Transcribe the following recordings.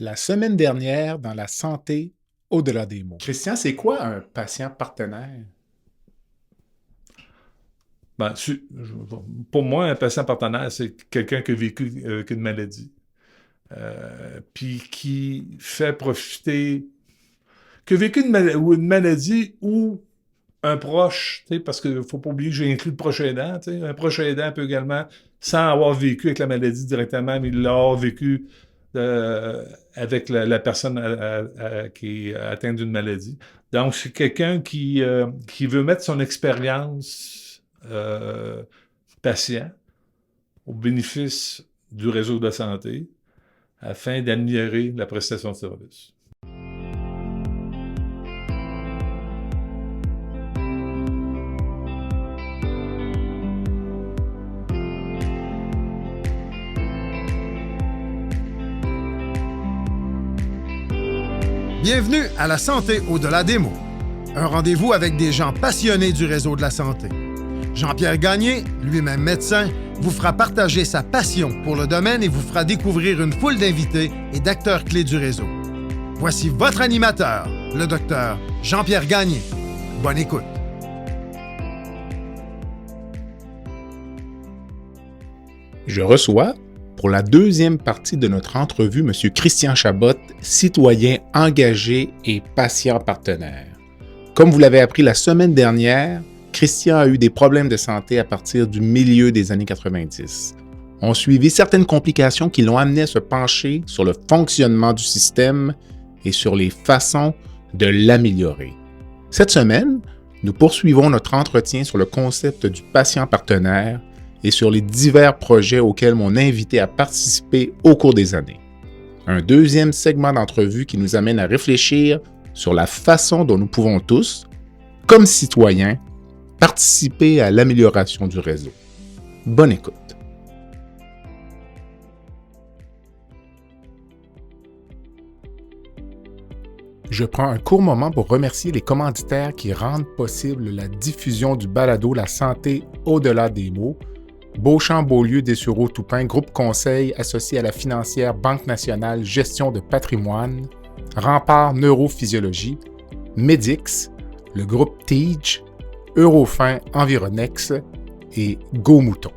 La semaine dernière, dans la santé au-delà des mots. Christian, c'est quoi un patient partenaire? Ben, pour moi, un patient partenaire, c'est quelqu'un qui a vécu avec une maladie. Puis qui fait profiter, qui a vécu une maladie ou un proche, parce qu'il ne faut pas oublier que j'ai inclus le proche aidant. Un proche aidant peut également, sans avoir vécu avec la maladie directement, mais l'avoir vécu avec la personne qui est atteinte d'une maladie. Donc, c'est quelqu'un qui veut mettre son expérience patient au bénéfice du réseau de santé afin d'améliorer la prestation de service. Bienvenue à La santé au-delà des mots. Un rendez-vous avec des gens passionnés du réseau de la santé. Jean-Pierre Gagné, lui-même médecin, vous fera partager sa passion pour le domaine et vous fera découvrir une foule d'invités et d'acteurs clés du réseau. Voici votre animateur, le docteur Jean-Pierre Gagné. Bonne écoute. Je reçois, pour la deuxième partie de notre entrevue, M. Christian Chabot, citoyen engagé et patient partenaire. Comme vous l'avez appris la semaine dernière, Christian a eu des problèmes de santé à partir du milieu des années 90. Ont suivi certaines complications qui l'ont amené à se pencher sur le fonctionnement du système et sur les façons de l'améliorer. Cette semaine, nous poursuivons notre entretien sur le concept du patient partenaire et sur les divers projets auxquels mon invité a participé au cours des années. Un deuxième segment d'entrevue qui nous amène à réfléchir sur la façon dont nous pouvons tous, comme citoyens, participer à l'amélioration du réseau. Bonne écoute. Je prends un court moment pour remercier les commanditaires qui rendent possible la diffusion du balado La santé au-delà des mots. Beauchamp-Beaulieu Dessureau-Toupin, groupe conseil associé à la financière Banque nationale gestion de patrimoine, Rempart Neurophysiologie, Medix, le groupe TIGE, Eurofin Environex et Go Mouton.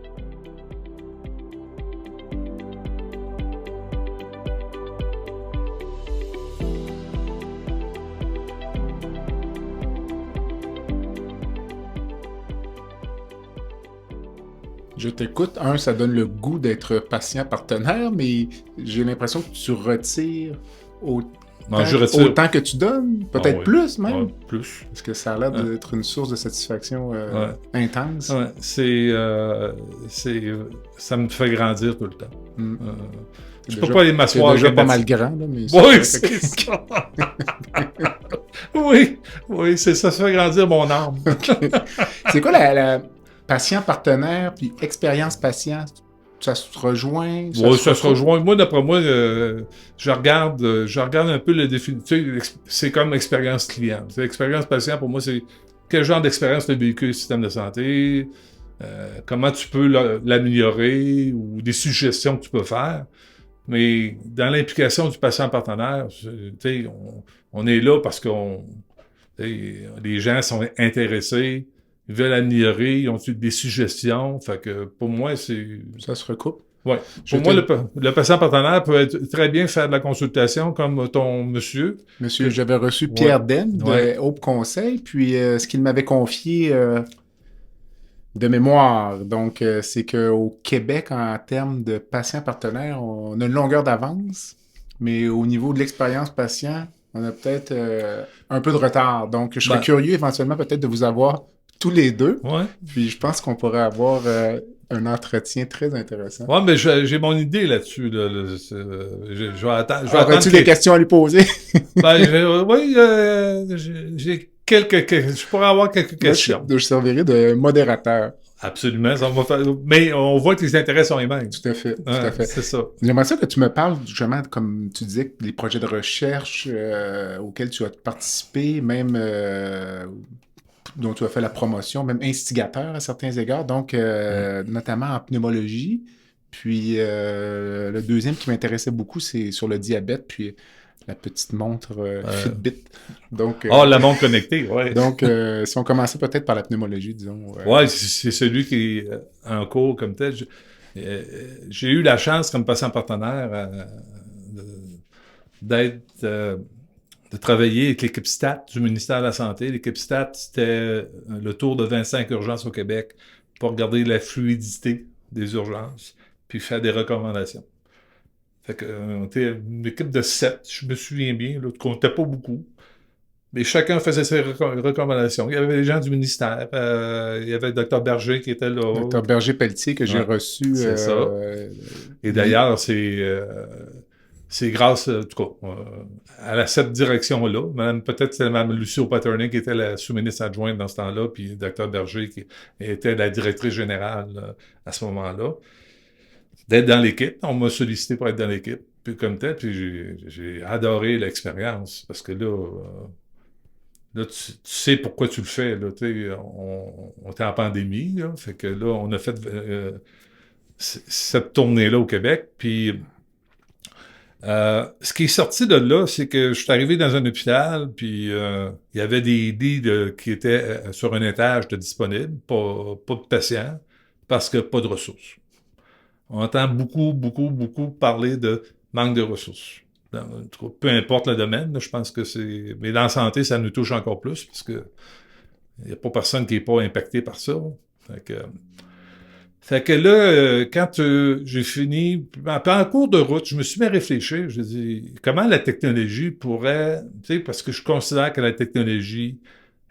Je t'écoute. Ça donne le goût d'être patient partenaire, mais j'ai l'impression que tu retires autant que tu donnes, peut-être oui. plus même. Plus. Parce que ça a l'air d'être une source de satisfaction intense. Ça me fait grandir tout le temps. Je peux déjà, pas aller m'asseoir. C'est déjà pas mal grand, là, mais oui, c'est ça. oui, c'est ça, ça fait grandir mon âme. Okay. C'est quoi la patient partenaire puis expérience patient? Ça se rejoint? Oui, ça se rejoint. Moi, d'après moi, je regarde un peu le définition. C'est comme expérience client. L'expérience patient, pour moi, c'est quel genre d'expérience tu as vécu le système de santé, comment tu peux l'améliorer ou des suggestions que tu peux faire. Mais dans l'implication du patient partenaire, on est là parce les gens sont intéressés, ils veulent améliorer, ils ont des suggestions. Fait que pour moi, ça se recoupe. Ouais. Pour moi, le patient partenaire peut très bien faire de la consultation comme ton monsieur. Monsieur, j'avais reçu Pierre Den de Hope Conseil, puis ce qu'il m'avait confié de mémoire, donc c'est qu'au Québec, en termes de patients partenaires, on a une longueur d'avance, mais au niveau de l'expérience patient, on a peut-être un peu de retard. Donc, je serais curieux éventuellement peut-être de vous avoir tous les deux. Ouais. Puis je pense qu'on pourrait avoir un entretien très intéressant. Ouais, mais j'ai mon idée là-dessus. Je vais attendre. Aurais-tu des questions à lui poser? Oui, j'ai je pourrais avoir quelques questions. Je servirai de modérateur. Absolument, ça va faire... mais on voit que les intérêts sont les mêmes. Tout à fait, tout à fait. C'est ça. J'aimerais ça que tu me parles justement, comme tu disais, des projets de recherche auxquels tu as participé, même dont tu as fait la promotion, même instigateur à certains égards, donc notamment en pneumologie. Puis le deuxième qui m'intéressait beaucoup, c'est sur le diabète, puis la petite montre Fitbit. Donc, la montre connectée, oui. Donc, si on commençait peut-être par la pneumologie, disons. Oui, c'est celui qui est en cours comme tel. J'ai eu la chance, comme patient partenaire, de travailler avec l'équipe STAT du ministère de la Santé. L'équipe STAT, c'était le tour de 25 urgences au Québec pour regarder la fluidité des urgences, puis faire des recommandations. Fait que, on était une équipe de 7, je me souviens bien, là, qu'on n'était pas beaucoup. Mais chacun faisait ses recommandations. Il y avait les gens du ministère. Il y avait le Dr Berger qui était là. Dr Berger Pelletier que j'ai reçu. C'est ça. Et d'ailleurs, c'est grâce, en tout cas, à cette direction-là. Peut-être c'était Mme Lucie Paternick qui était la sous-ministre adjointe dans ce temps-là, puis le Dr Berger qui était la directrice générale à ce moment-là. D'être dans l'équipe. On m'a sollicité pour être dans l'équipe. Puis comme tel, puis j'ai adoré l'expérience. Parce que là, tu sais pourquoi tu le fais. Là, on était en pandémie. Là, fait que là, on a fait cette tournée-là au Québec. Puis ce qui est sorti de là, c'est que je suis arrivé dans un hôpital, puis il y avait des lits qui étaient sur un étage de disponibles, pas de patients, parce que pas de ressources. On entend beaucoup parler de manque de ressources. Peu importe le domaine, là, je pense que c'est... Mais dans la santé, ça nous touche encore plus, parce que il n'y a pas personne qui n'est pas impacté par ça. Fait que là, quand j'ai fini, en cours de route, je me suis mis à réfléchir. Je dis, comment la technologie pourrait... Tu sais, parce que je considère que la technologie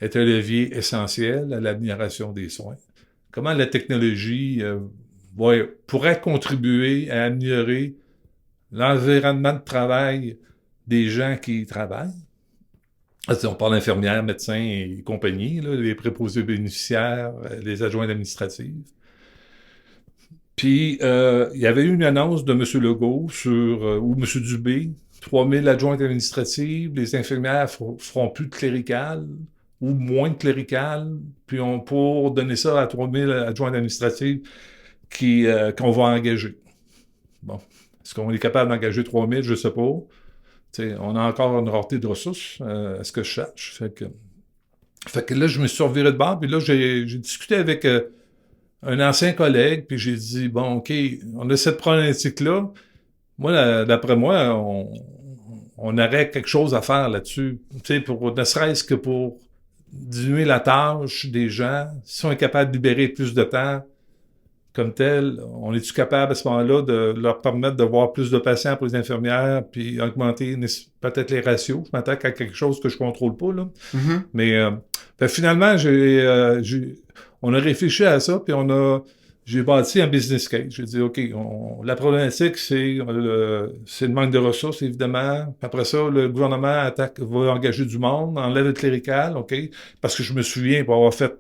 est un levier essentiel à l'amélioration des soins. Comment la technologie... pourrait contribuer à améliorer l'environnement de travail des gens qui y travaillent. On parle d'infirmières, médecins et compagnie, là, les préposés bénéficiaires, les adjoints administratifs. Puis, il y avait eu une annonce de M. Legault ou M. Dubé, 3000 adjointes administratives, les infirmières feront plus de clérical ou moins de clérical, puis pour donner ça à 3000 adjointes administratives, qu'on va engager. Bon. Est-ce qu'on est capable d'engager 3000? Je ne sais pas. T'sais, on a encore une rareté de ressources, à ce que je cherche. Fait que là, je me suis reviré de bord, puis là, j'ai discuté avec un ancien collègue, puis j'ai dit, bon, OK, on a cette problématique-là. Moi, d'après moi, on aurait quelque chose à faire là-dessus. Ne serait-ce que pour diminuer la tâche des gens, si on est capable de libérer plus de temps, comme tel, on est-tu capable à ce moment-là de leur permettre de voir plus de patients pour les infirmières, puis augmenter peut-être les ratios? Je m'attaque à quelque chose que je contrôle pas, là. Mm-hmm. Mais finalement, on a réfléchi à ça, puis j'ai bâti un business case. J'ai dit, OK, la problématique, c'est le manque de ressources, évidemment. Puis après ça, le gouvernement va engager du monde, enlève le clérical, OK? Parce que je me souviens, pour avoir fait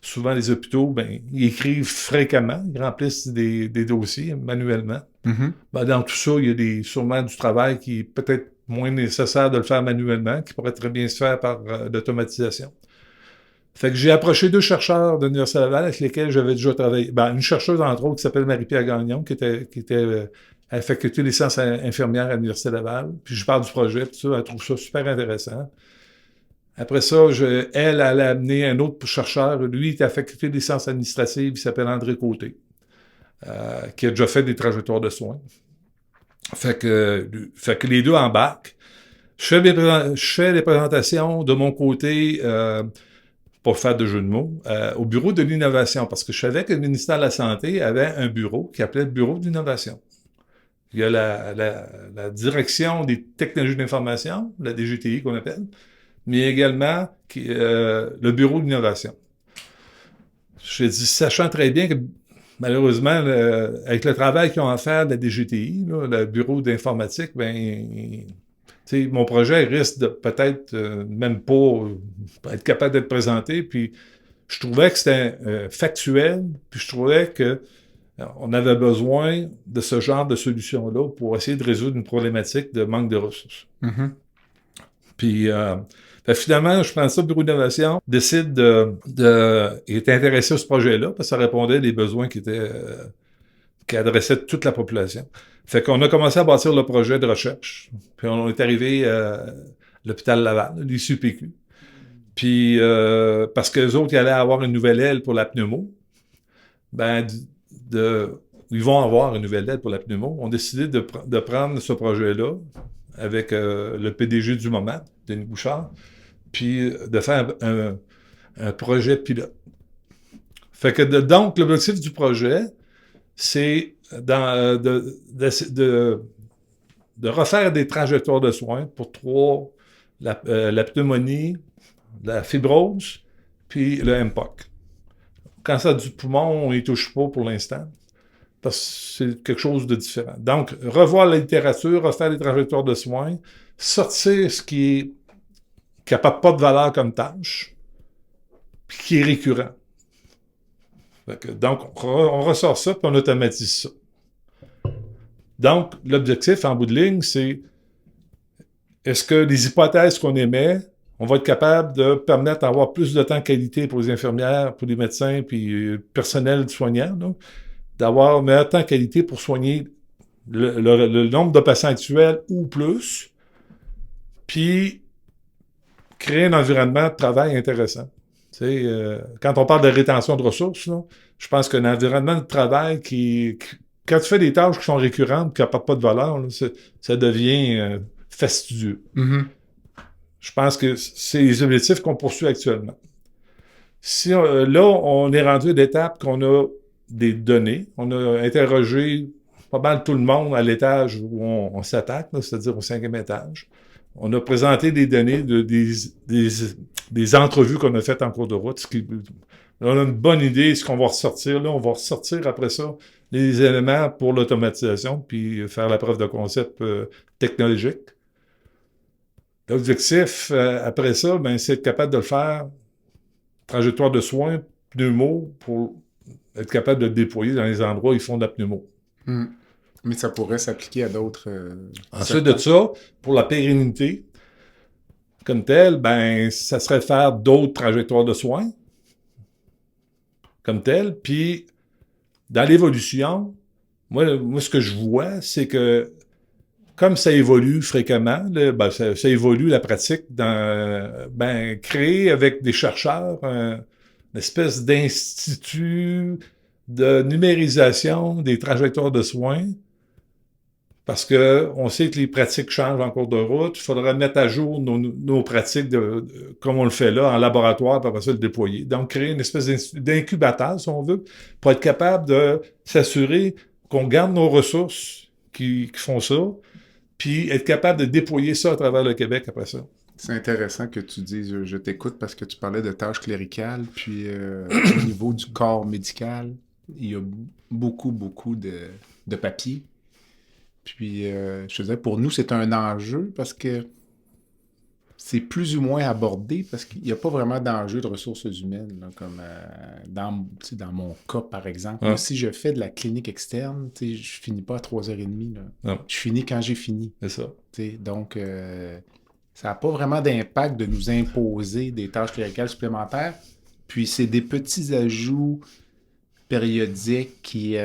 souvent, les hôpitaux, ils écrivent fréquemment, ils remplissent des dossiers manuellement. Mm-hmm. Dans tout ça, il y a sûrement du travail qui est peut-être moins nécessaire de le faire manuellement, qui pourrait très bien se faire par l'automatisation. Fait que j'ai approché 2 chercheurs de l'Université Laval avec lesquels j'avais déjà travaillé. Une chercheuse, entre autres, qui s'appelle Marie-Pierre Gagnon, qui était à la faculté des sciences infirmières à l'Université Laval. Puis je parle du projet, tout ça, elle trouve ça super intéressant. Après ça, elle a amené un autre chercheur. Lui, il est à la faculté des sciences administratives. Il s'appelle André Côté, qui a déjà fait des trajectoires de soins. Fait que les deux embarquent. Je fais des présentations de mon côté, pour faire de jeu de mots, au bureau de l'innovation, parce que je savais que le ministère de la Santé avait un bureau qui appelait le bureau de l'innovation. Il y a la direction des technologies d'information, la DGTI qu'on appelle, mais également le bureau d'innovation. J'ai dit, sachant très bien que, malheureusement, avec le travail qu'ils ont à faire de la DGTI, là, le bureau d'informatique, mon projet risque de peut-être même pas être capable d'être présenté. Puis je trouvais que c'était factuel, puis je trouvais que on avait besoin de ce genre de solution-là pour essayer de résoudre une problématique de manque de ressources. Mm-hmm. Puis finalement, je prends ça au bureau d'innovation, décide il est intéressé à ce projet-là, parce que ça répondait à des besoins qui étaient qui adressait toute la population. Fait qu'on a commencé à bâtir le projet de recherche. Puis on est arrivé à l'hôpital Laval, l'ICUPQ. Puis parce que les autres, ils allaient avoir une nouvelle aile pour la pneumo. Ils vont avoir une nouvelle aile pour la pneumo. On a décidé de prendre ce projet-là avec le PDG du moment, Denis Bouchard, puis de faire un projet pilote. Fait que donc, l'objectif du projet, c'est de refaire des trajectoires de soins pour la pneumonie, la fibrose, puis le MPOC. Le cancer du poumon, on n'y touche pas pour l'instant, parce que c'est quelque chose de différent. Donc, revoir la littérature, refaire les trajectoires de soins, sortir ce qui n'a pas de valeur comme tâche, puis qui est récurrent. Donc, on ressort ça, puis on automatise ça. Donc, l'objectif, en bout de ligne, c'est est-ce que les hypothèses qu'on émet, on va être capable de permettre d'avoir plus de temps de qualité pour les infirmières, pour les médecins, puis le personnel soignant, donc, d'avoir un meilleur temps de qualité pour soigner le nombre de patients actuels ou plus, puis créer un environnement de travail intéressant. Quand on parle de rétention de ressources, là, je pense qu'un environnement de travail quand tu fais des tâches qui sont récurrentes, qui n'apportent pas de valeur, là, ça devient fastidieux. Mm-hmm. Je pense que c'est les objectifs qu'on poursuit actuellement. Là, on est rendu à l'étape qu'on a des données. On a interrogé pas mal tout le monde à l'étage où on s'attaque, c'est-à-dire au 5e étage. On a présenté des données des entrevues qu'on a faites en cours de route. On a une bonne idée de ce qu'on va ressortir. Là, on va ressortir après ça les éléments pour l'automatisation, puis faire la preuve de concept technologique. L'objectif, après ça, c'est être capable de le faire, trajectoire de soins, pneumo, pour être capable de le déployer dans les endroits où ils font de la pneumo. Mm. Mais ça pourrait s'appliquer à d'autres... Ensuite de ça, pour la pérennité, comme tel, ça serait de faire d'autres trajectoires de soins, comme tel. Puis, dans l'évolution, moi, ce que je vois, c'est que comme ça évolue fréquemment, là, ça évolue la pratique créer avec des chercheurs une espèce d'institut de numérisation des trajectoires de soins, parce que on sait que les pratiques changent en cours de route. Il faudra mettre à jour nos pratiques comme on le fait là, en laboratoire, pour après ça le déployer. Donc, créer une espèce d'incubateur, si on veut, pour être capable de s'assurer qu'on garde nos ressources qui font ça, puis être capable de déployer ça à travers le Québec après ça. C'est intéressant que tu dises « je t'écoute » parce que tu parlais de tâches cléricales, puis au niveau du corps médical, il y a beaucoup de papier. Puis, je te disais, pour nous, c'est un enjeu parce que c'est plus ou moins abordé parce qu'il n'y a pas vraiment d'enjeu de ressources humaines, là, comme dans mon cas, par exemple. Moi, si je fais de la clinique externe, je finis pas à 3h30. Là. Je finis quand j'ai fini. C'est ça. Donc, ça n'a pas vraiment d'impact de nous imposer des tâches cléricales supplémentaires. Puis, c'est des petits ajouts périodiques qui...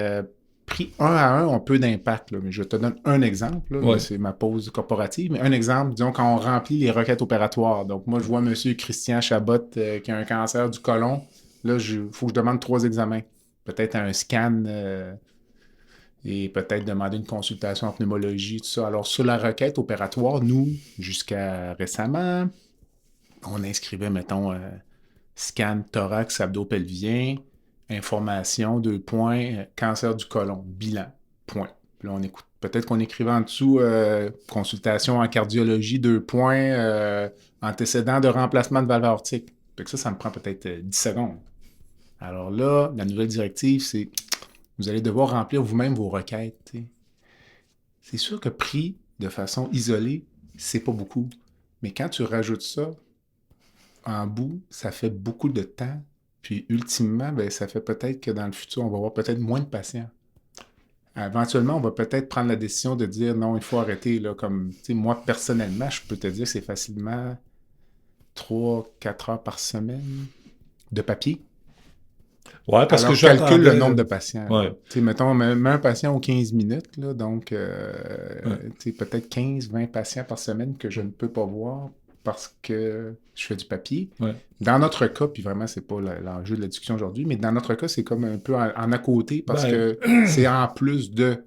pris un à un, ont peu d'impact. Là. Mais je te donne un exemple. Là, ouais. C'est ma pause corporative. Mais un exemple, disons, quand on remplit les requêtes opératoires. Donc, moi, je vois M. Christian Chabot qui a un cancer du côlon. Là, il faut que je demande 3 examens. Peut-être un scan et peut-être demander une consultation en pneumologie, tout ça. Alors, sur la requête opératoire, nous, jusqu'à récemment, on inscrivait, mettons, scan thorax abdo-pelvien, information, 2 points, cancer du côlon, bilan, point. Puis là, on écoute. Peut-être qu'on écrivait en dessous consultation en cardiologie, 2 points, antécédent de remplacement de valve aortique. Fait que ça me prend peut-être 10 secondes. Alors là, la nouvelle directive, c'est vous allez devoir remplir vous-même vos requêtes. T'sais. C'est sûr que pris de façon isolée, c'est pas beaucoup. Mais quand tu rajoutes ça en bout, ça fait beaucoup de temps. Puis ultimement, ça fait peut-être que dans le futur, on va avoir peut-être moins de patients. Éventuellement, on va peut-être prendre la décision de dire non, il faut arrêter. Là, comme moi, personnellement, je peux te dire que c'est facilement 3-4 heures par semaine de papier. Ouais, parce Alors, que je calcule le j'entendais... nombre de patients. Ouais. Tu sais, mettons, mets un patient aux 15 minutes, là, donc Ouais. tu sais, peut-être 15-20 patients par semaine que je ne peux pas voir parce que je fais du papier. Ouais. Dans notre cas, puis vraiment, c'est pas l'enjeu de la discussion aujourd'hui, mais dans notre cas, c'est comme un peu en à côté parce Ben, que c'est en plus de,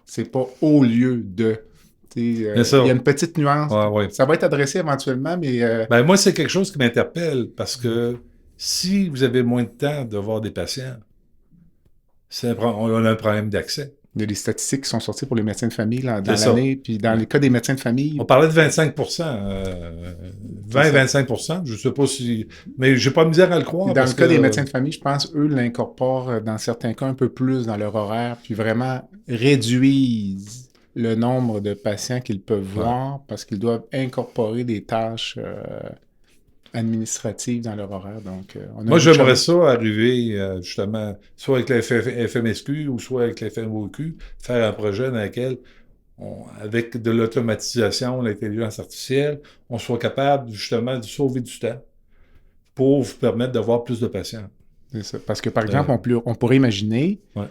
c'est pas au lieu de. Tu sais, bien sûr. il y a une petite nuance. Ouais, ouais. Ça va être adressé éventuellement, mais Ben, moi, c'est quelque chose qui m'interpelle parce que si vous avez moins de temps de voir des patients, on a un problème d'accès. il y a des statistiques qui sont sorties pour les médecins de famille là, dans C'est ça. l'année, puis dans les cas des médecins de famille, On parlait de 25 20-25 je ne sais pas si... Mais j'ai pas de misère à le croire. puis dans Parce le cas que, des médecins de famille, je pense eux l'incorporent dans certains cas un peu plus dans leur horaire, puis vraiment réduisent le nombre de patients qu'ils peuvent voir parce qu'ils doivent incorporer des tâches administratives dans leur horaire. Donc, on a moi, un j'aimerais challenge. ça arriver, justement, soit avec la FMSQ ou soit avec la FMOQ, faire un projet dans lequel, avec de l'automatisation, l'intelligence artificielle, on soit capable, justement, de sauver du temps pour vous permettre d'avoir plus de patients. C'est ça. Parce que, par exemple, on pourrait imaginer, Ouais.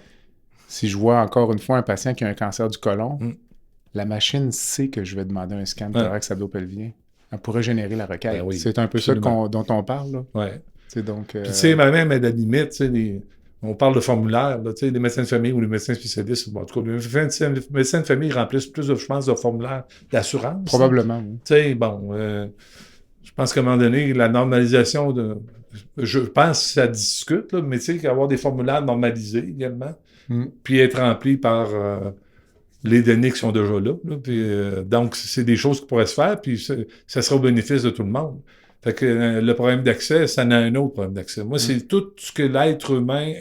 si je vois encore une fois un patient qui a un cancer du côlon, Mm. la machine sait que je vais demander un scan Ouais. thorax abdo-pelvien. Elle pourrait générer la requête. Ben oui, C'est un peu absolument. ça dont on parle. Là. Ouais. Donc, Puis, tu sais, même à la limite, tu sais, on parle de formulaire, là, tu sais, les médecins de famille ou les médecins spécialistes, bon, en tout cas, les médecins de famille remplissent plus, je pense, de formulaires d'assurance. probablement, oui. Tu sais, bon, je pense qu'à un moment donné, la normalisation de... Je pense que ça discute, là, mais tu sais, avoir des formulaires normalisés également, puis être remplis par les données qui sont déjà là. Puis, donc, c'est des choses qui pourraient se faire, puis ça sera au bénéfice de tout le monde. Fait que le problème d'accès, ça n'a un autre problème d'accès. Moi, c'est tout ce que l'être humain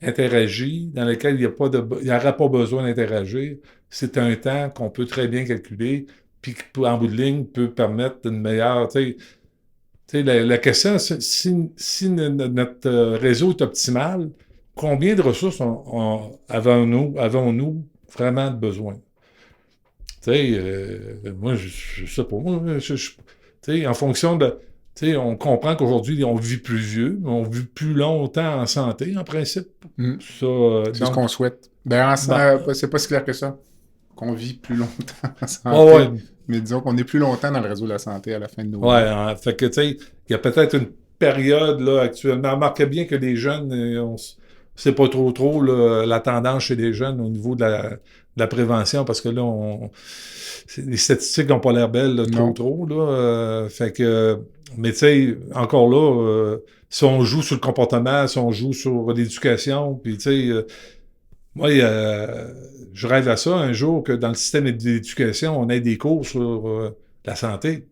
interagit, dans lequel il n'y aura pas besoin d'interagir. C'est un temps qu'on peut très bien calculer, puis qui, en bout de ligne, peut permettre une meilleure... Tu sais, la question, c'est si notre réseau est optimal, combien de ressources avons-nous vraiment de besoin? Tu sais, moi, je sais pas. Moi, tu sais, en fonction de... Tu sais, on comprend qu'aujourd'hui, on vit plus vieux, mais on vit plus longtemps en santé, en principe. Ça, c'est ce qu'on souhaite. Ben, c'est pas si clair que ça. Qu'on vit plus longtemps en santé. ouais. Mais disons qu'on est plus longtemps dans le réseau de la santé à la fin de nos Ouais, vies. fait que, tu sais, il y a peut-être une période, là, actuellement. Remarquez bien que les jeunes, c'est pas trop là, la tendance chez les jeunes au niveau de la prévention, parce que là, les statistiques n'ont pas l'air belles, là, trop, là. Fait que, mais tu sais, encore là, si on joue sur le comportement, si on joue sur l'éducation, puis tu sais, moi, je rêve à ça un jour que dans le système d'éducation, on ait des cours sur la santé,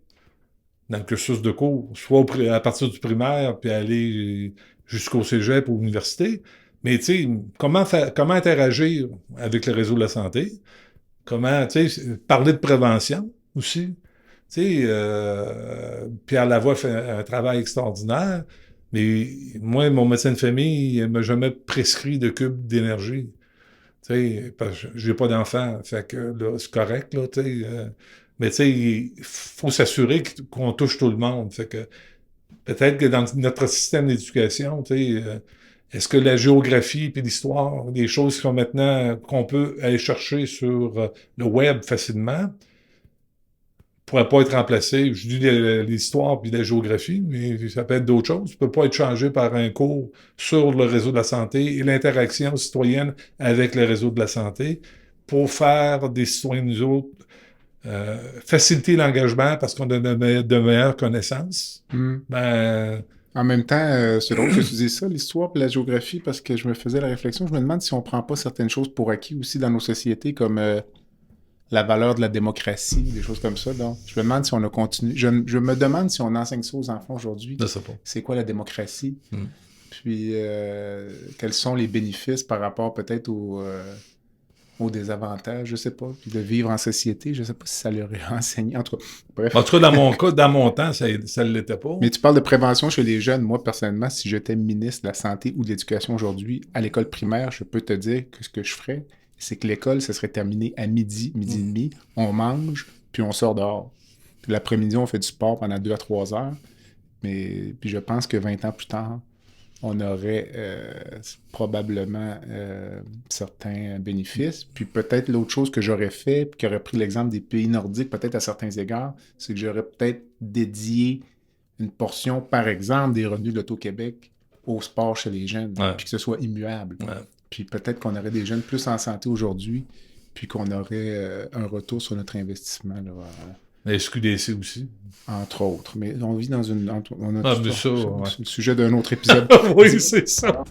dans le cursus de cours, soit à partir du primaire, puis aller jusqu'au cégep ou l'université. Mais tu sais, comment interagir avec le réseau de la santé? Comment, tu sais, parler de prévention aussi. Tu sais, Pierre Lavoie fait un travail extraordinaire, mais moi, mon médecin de famille, il m'a jamais prescrit de cube d'énergie. Tu sais, parce que j'ai pas d'enfant, fait que là, c'est correct, là, tu sais. Mais tu sais, il faut s'assurer qu'on touche tout le monde. Fait que peut-être que dans notre système d'éducation, tu sais, est-ce que la géographie puis l'histoire, des choses qui sont maintenant qu'on peut aller chercher sur le web facilement, pourrait pas être remplacé. Je dis l'histoire puis la géographie, mais ça peut être d'autres choses. Ça peut pas être changé par un cours sur le réseau de la santé et l'interaction citoyenne avec le réseau de la santé pour faire des citoyens, nous autres, faciliter l'engagement parce qu'on a de meilleures connaissances. Ben, en même temps, c'est drôle que tu dises ça, l'histoire et la géographie, parce que je me faisais la réflexion, je me demande si on prend pas certaines choses pour acquis aussi dans nos sociétés, comme la valeur de la démocratie, des choses comme ça. Donc, je me demande si on a continué. Je me demande si on enseigne ça aux enfants aujourd'hui. Je sais pas. C'est quoi la démocratie? Puis, quels sont les bénéfices par rapport peut-être aux désavantages, je sais pas. Puis de vivre en société, je sais pas si ça leur est enseigné. En tout cas, bref. En tout cas, dans mon cas, dans mon temps, ça ne l'était pas. Mais tu parles de prévention chez les jeunes. Moi, personnellement, si j'étais ministre de la Santé ou de l'Éducation aujourd'hui, à l'école primaire, je peux te dire que ce que je ferais, c'est que l'école, ça serait terminé à midi et demi. On mange, puis on sort dehors. Puis l'après-midi, on fait du sport pendant 2 à 3 heures. Mais puis je pense que 20 ans plus tard, on aurait probablement certains bénéfices. Puis peut-être l'autre chose que j'aurais fait, puis qui aurait pris l'exemple des pays nordiques, peut-être à certains égards, c'est que j'aurais peut-être dédié une portion, par exemple, des revenus de l'Auto-Québec au sport chez les jeunes, puis que ce soit immuable. Ouais. Puis peut-être qu'on aurait des jeunes plus en santé aujourd'hui, puis qu'on aurait un retour sur notre investissement. Là, La SQDC aussi. entre autres. Mais on vit dans une... On a mais ça, ouais. c'est le sujet d'un autre épisode. Oui, c'est ça.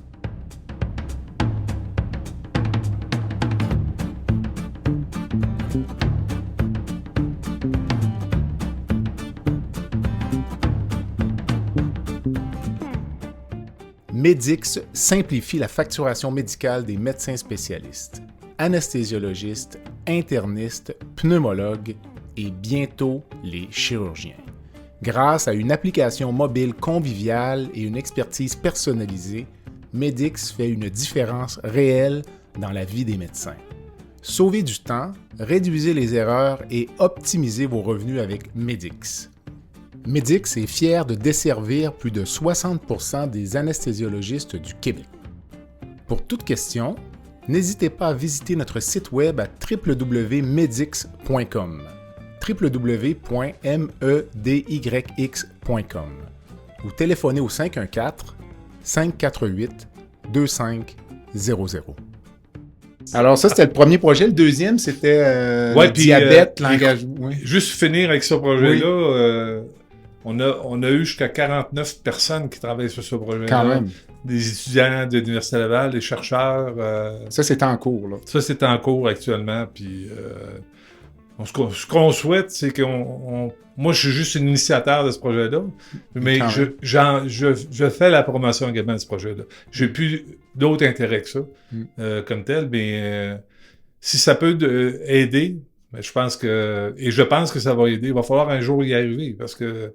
Medix simplifie la facturation médicale des médecins spécialistes, anesthésiologistes, internistes, pneumologues et bientôt les chirurgiens. Grâce à une application mobile conviviale et une expertise personnalisée, Medix fait une différence réelle dans la vie des médecins. Sauvez du temps, réduisez les erreurs et optimisez vos revenus avec Medix. Medix est fier de desservir plus de 60% des anesthésiologistes du Québec. Pour toute question, n'hésitez pas à visiter notre site web à www.medix.com www.medyx.com ou téléphonez au 514-548-2500. Alors ça, c'était le premier projet. Le deuxième, c'était le diabète, l'engagement. Oui. Juste finir avec ce projet-là, on a eu jusqu'à 49 personnes qui travaillent sur ce projet-là. Quand même. Des étudiants de l'Université Laval, des chercheurs. Ça, c'est en cours, là. Ça, c'est en cours actuellement. Puis, ce qu'on souhaite, c'est moi, je suis juste un initiateur de ce projet-là, mais je fais la promotion également de ce projet-là. J'ai plus d'autres intérêts que ça, comme tel, mais si ça peut aider, je pense que ça va aider. Il va falloir un jour y arriver, parce que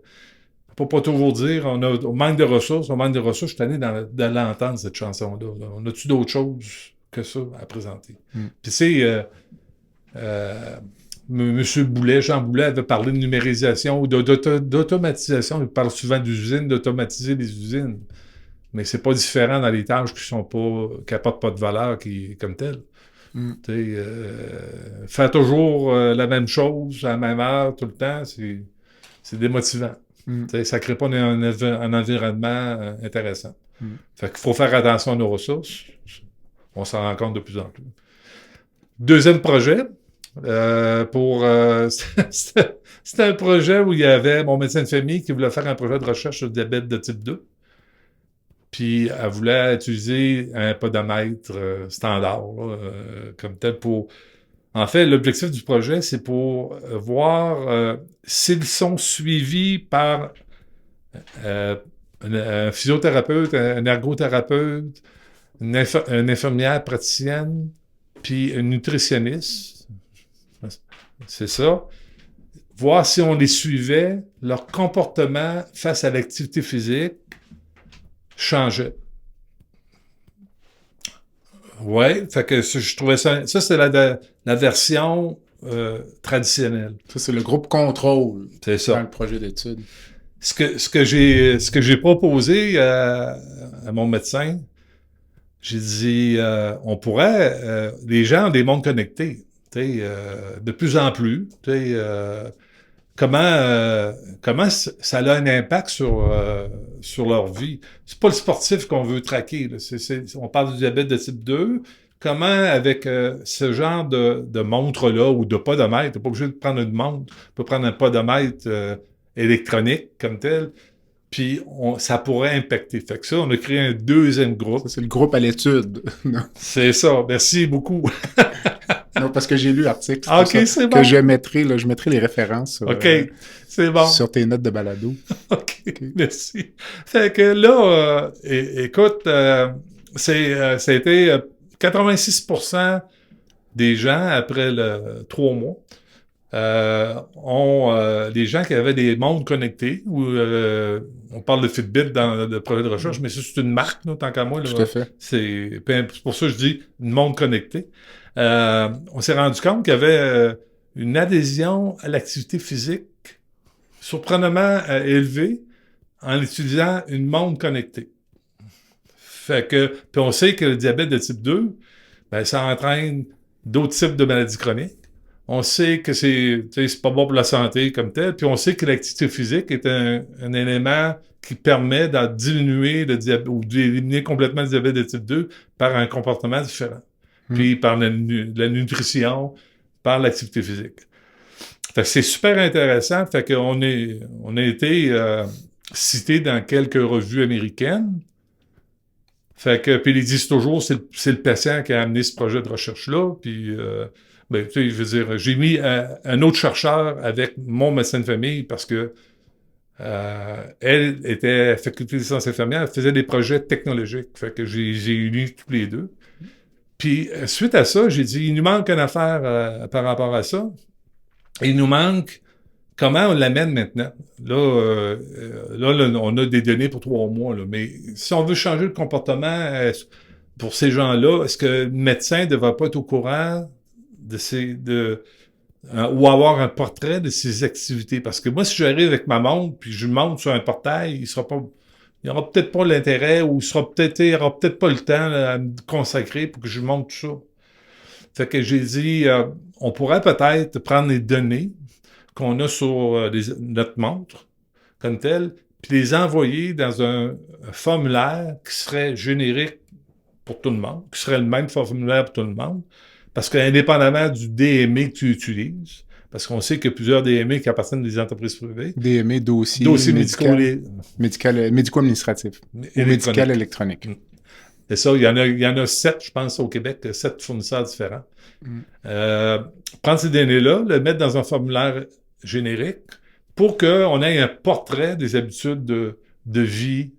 pour pas toujours dire, on manque de ressources, je suis tanné de l'entendre, cette chanson-là. Là. On a-tu d'autres choses que ça à présenter? Puis Monsieur Boulet, Jean Boulet avait parlé de numérisation ou d'automatisation. Il parle souvent d'usines, d'automatiser les usines. Mais c'est pas différent dans les tâches qui apportent pas de valeur comme telles. Faire toujours la même chose à la même heure tout le temps, c'est démotivant. Ça crée pas un environnement intéressant. Fait qu'il faut faire attention à nos ressources. On s'en rend compte de plus en plus. Deuxième projet, c'était un projet où il y avait mon médecin de famille qui voulait faire un projet de recherche sur le diabète de type 2. Puis elle voulait utiliser un podomètre standard, comme tel pour... En fait, l'objectif du projet, c'est pour voir s'ils sont suivis par un physiothérapeute, un ergothérapeute, une infirmière praticienne, puis un nutritionniste. C'est ça. Voir si on les suivait, leur comportement face à l'activité physique changeait. Ouais, fait que je trouvais ça c'est la version traditionnelle. Ça, c'est le groupe contrôle. C'est ça. Dans le projet d'étude. Ce que j'ai proposé à mon médecin, j'ai dit, on pourrait, les gens ont des mondes connectés. De plus en plus, comment ça a un impact sur leur vie. C'est pas le sportif qu'on veut traquer. Là. On parle du diabète de type 2. Comment, avec ce genre de montre-là ou de podomètre, t'es pas obligé de prendre une montre, tu peux prendre un podomètre électronique comme tel, puis ça pourrait impacter. Fait que ça, on a créé un deuxième groupe. Ça, c'est le groupe à l'étude. C'est ça. Merci beaucoup. Non, parce que j'ai lu l'article. OK, c'est bon. Que je mettrai les références sur, c'est bon. sur tes notes de balado. OK, merci. Fait que là, écoute, ça a été 86% des gens, après 3 mois, les gens qui avaient des montres connectées, ou on parle de Fitbit dans le projet de recherche, mais ça, c'est une marque, là, tant qu'à moi. Là, tout à fait. C'est pour ça que je dis une montre connectée. On s'est rendu compte qu'il y avait une adhésion à l'activité physique surprenamment élevée en utilisant une montre connectée. Fait que, puis on sait que le diabète de type 2, ben, ça entraîne d'autres types de maladies chroniques. On sait que c'est pas bon pour la santé comme tel, puis on sait que l'activité physique est un élément qui permet de diminuer le diabète ou d'éliminer complètement le diabète de type 2 par un comportement différent. Puis par la nutrition, par l'activité physique. Fait que c'est super intéressant. Fait qu'on on a été cité dans quelques revues américaines. Fait que, puis ils disent toujours, c'est le patient qui a amené ce projet de recherche-là. Puis, ben, tu sais, je veux dire, j'ai mis un autre chercheur avec mon médecin de famille parce que elle était faculté de sciences infirmières, elle faisait des projets technologiques. Fait que j'ai uni tous les deux. Puis, suite à ça, j'ai dit, il nous manque une affaire par rapport à ça. Il nous manque comment on l'amène maintenant. Là, on a des données pour 3 mois, là, mais si on veut changer le comportement pour ces gens-là, est-ce que le médecin ne devrait pas être au courant ou avoir un portrait de ses activités? Parce que moi, si j'arrive avec ma montre, puis je monte sur un portail, il aura peut-être pas l'intérêt, ou il aura peut-être pas le temps là, à me consacrer pour que je montre tout ça. Fait que j'ai dit, on pourrait peut-être prendre les données qu'on a sur notre montre, comme tel, puis les envoyer dans un formulaire qui serait générique pour tout le monde, qui serait le même formulaire pour tout le monde, parce qu'indépendamment du DME que tu utilises, parce qu'on sait qu'il y a plusieurs DME qui appartiennent des entreprises privées. DME, dossier médico-administratif ou médical électronique. C'est ça, il y en a 7, je pense, au Québec, 7 fournisseurs différents. Prendre ces données-là, le mettre dans un formulaire générique pour qu'on ait un portrait des habitudes de vie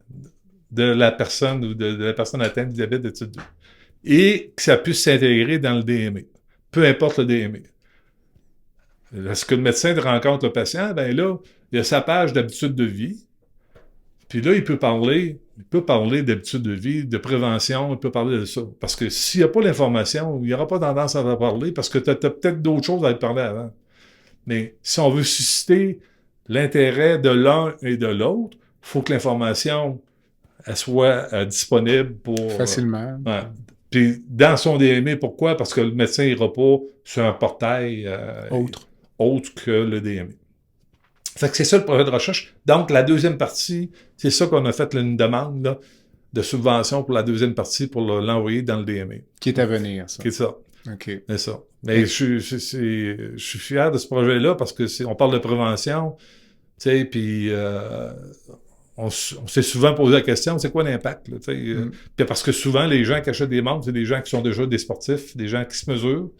de la personne ou de la personne atteinte du diabète de type 2 et que ça puisse s'intégrer dans le DME, peu importe le DME. Lorsque le médecin rencontre le patient, ben là, il y a sa page d'habitudes de vie, puis là, il peut parler d'habitudes de vie, de prévention, il peut parler de ça. Parce que s'il n'y a pas l'information, il n'y aura pas tendance à en parler parce que tu as peut-être d'autres choses à lui parler avant. Mais si on veut susciter l'intérêt de l'un et de l'autre, il faut que l'information elle soit disponible pour... Facilement. Puis dans son DME, pourquoi? Parce que le médecin n'ira pas sur un portail autre que le DME. Fait que c'est ça le projet de recherche. Donc, la deuxième partie, c'est ça qu'on a fait une demande là, de subvention pour la deuxième partie pour l'envoyer dans le DME. Qui est à venir, ça. Qui est ça. OK. C'est ça. Mais je suis fier de ce projet-là parce que on parle de prévention, tu sais, puis on s'est souvent posé la question, c'est quoi l'impact? Là, puis parce que souvent, les gens qui achètent des montres, c'est des gens qui sont déjà des sportifs, des gens qui se mesurent.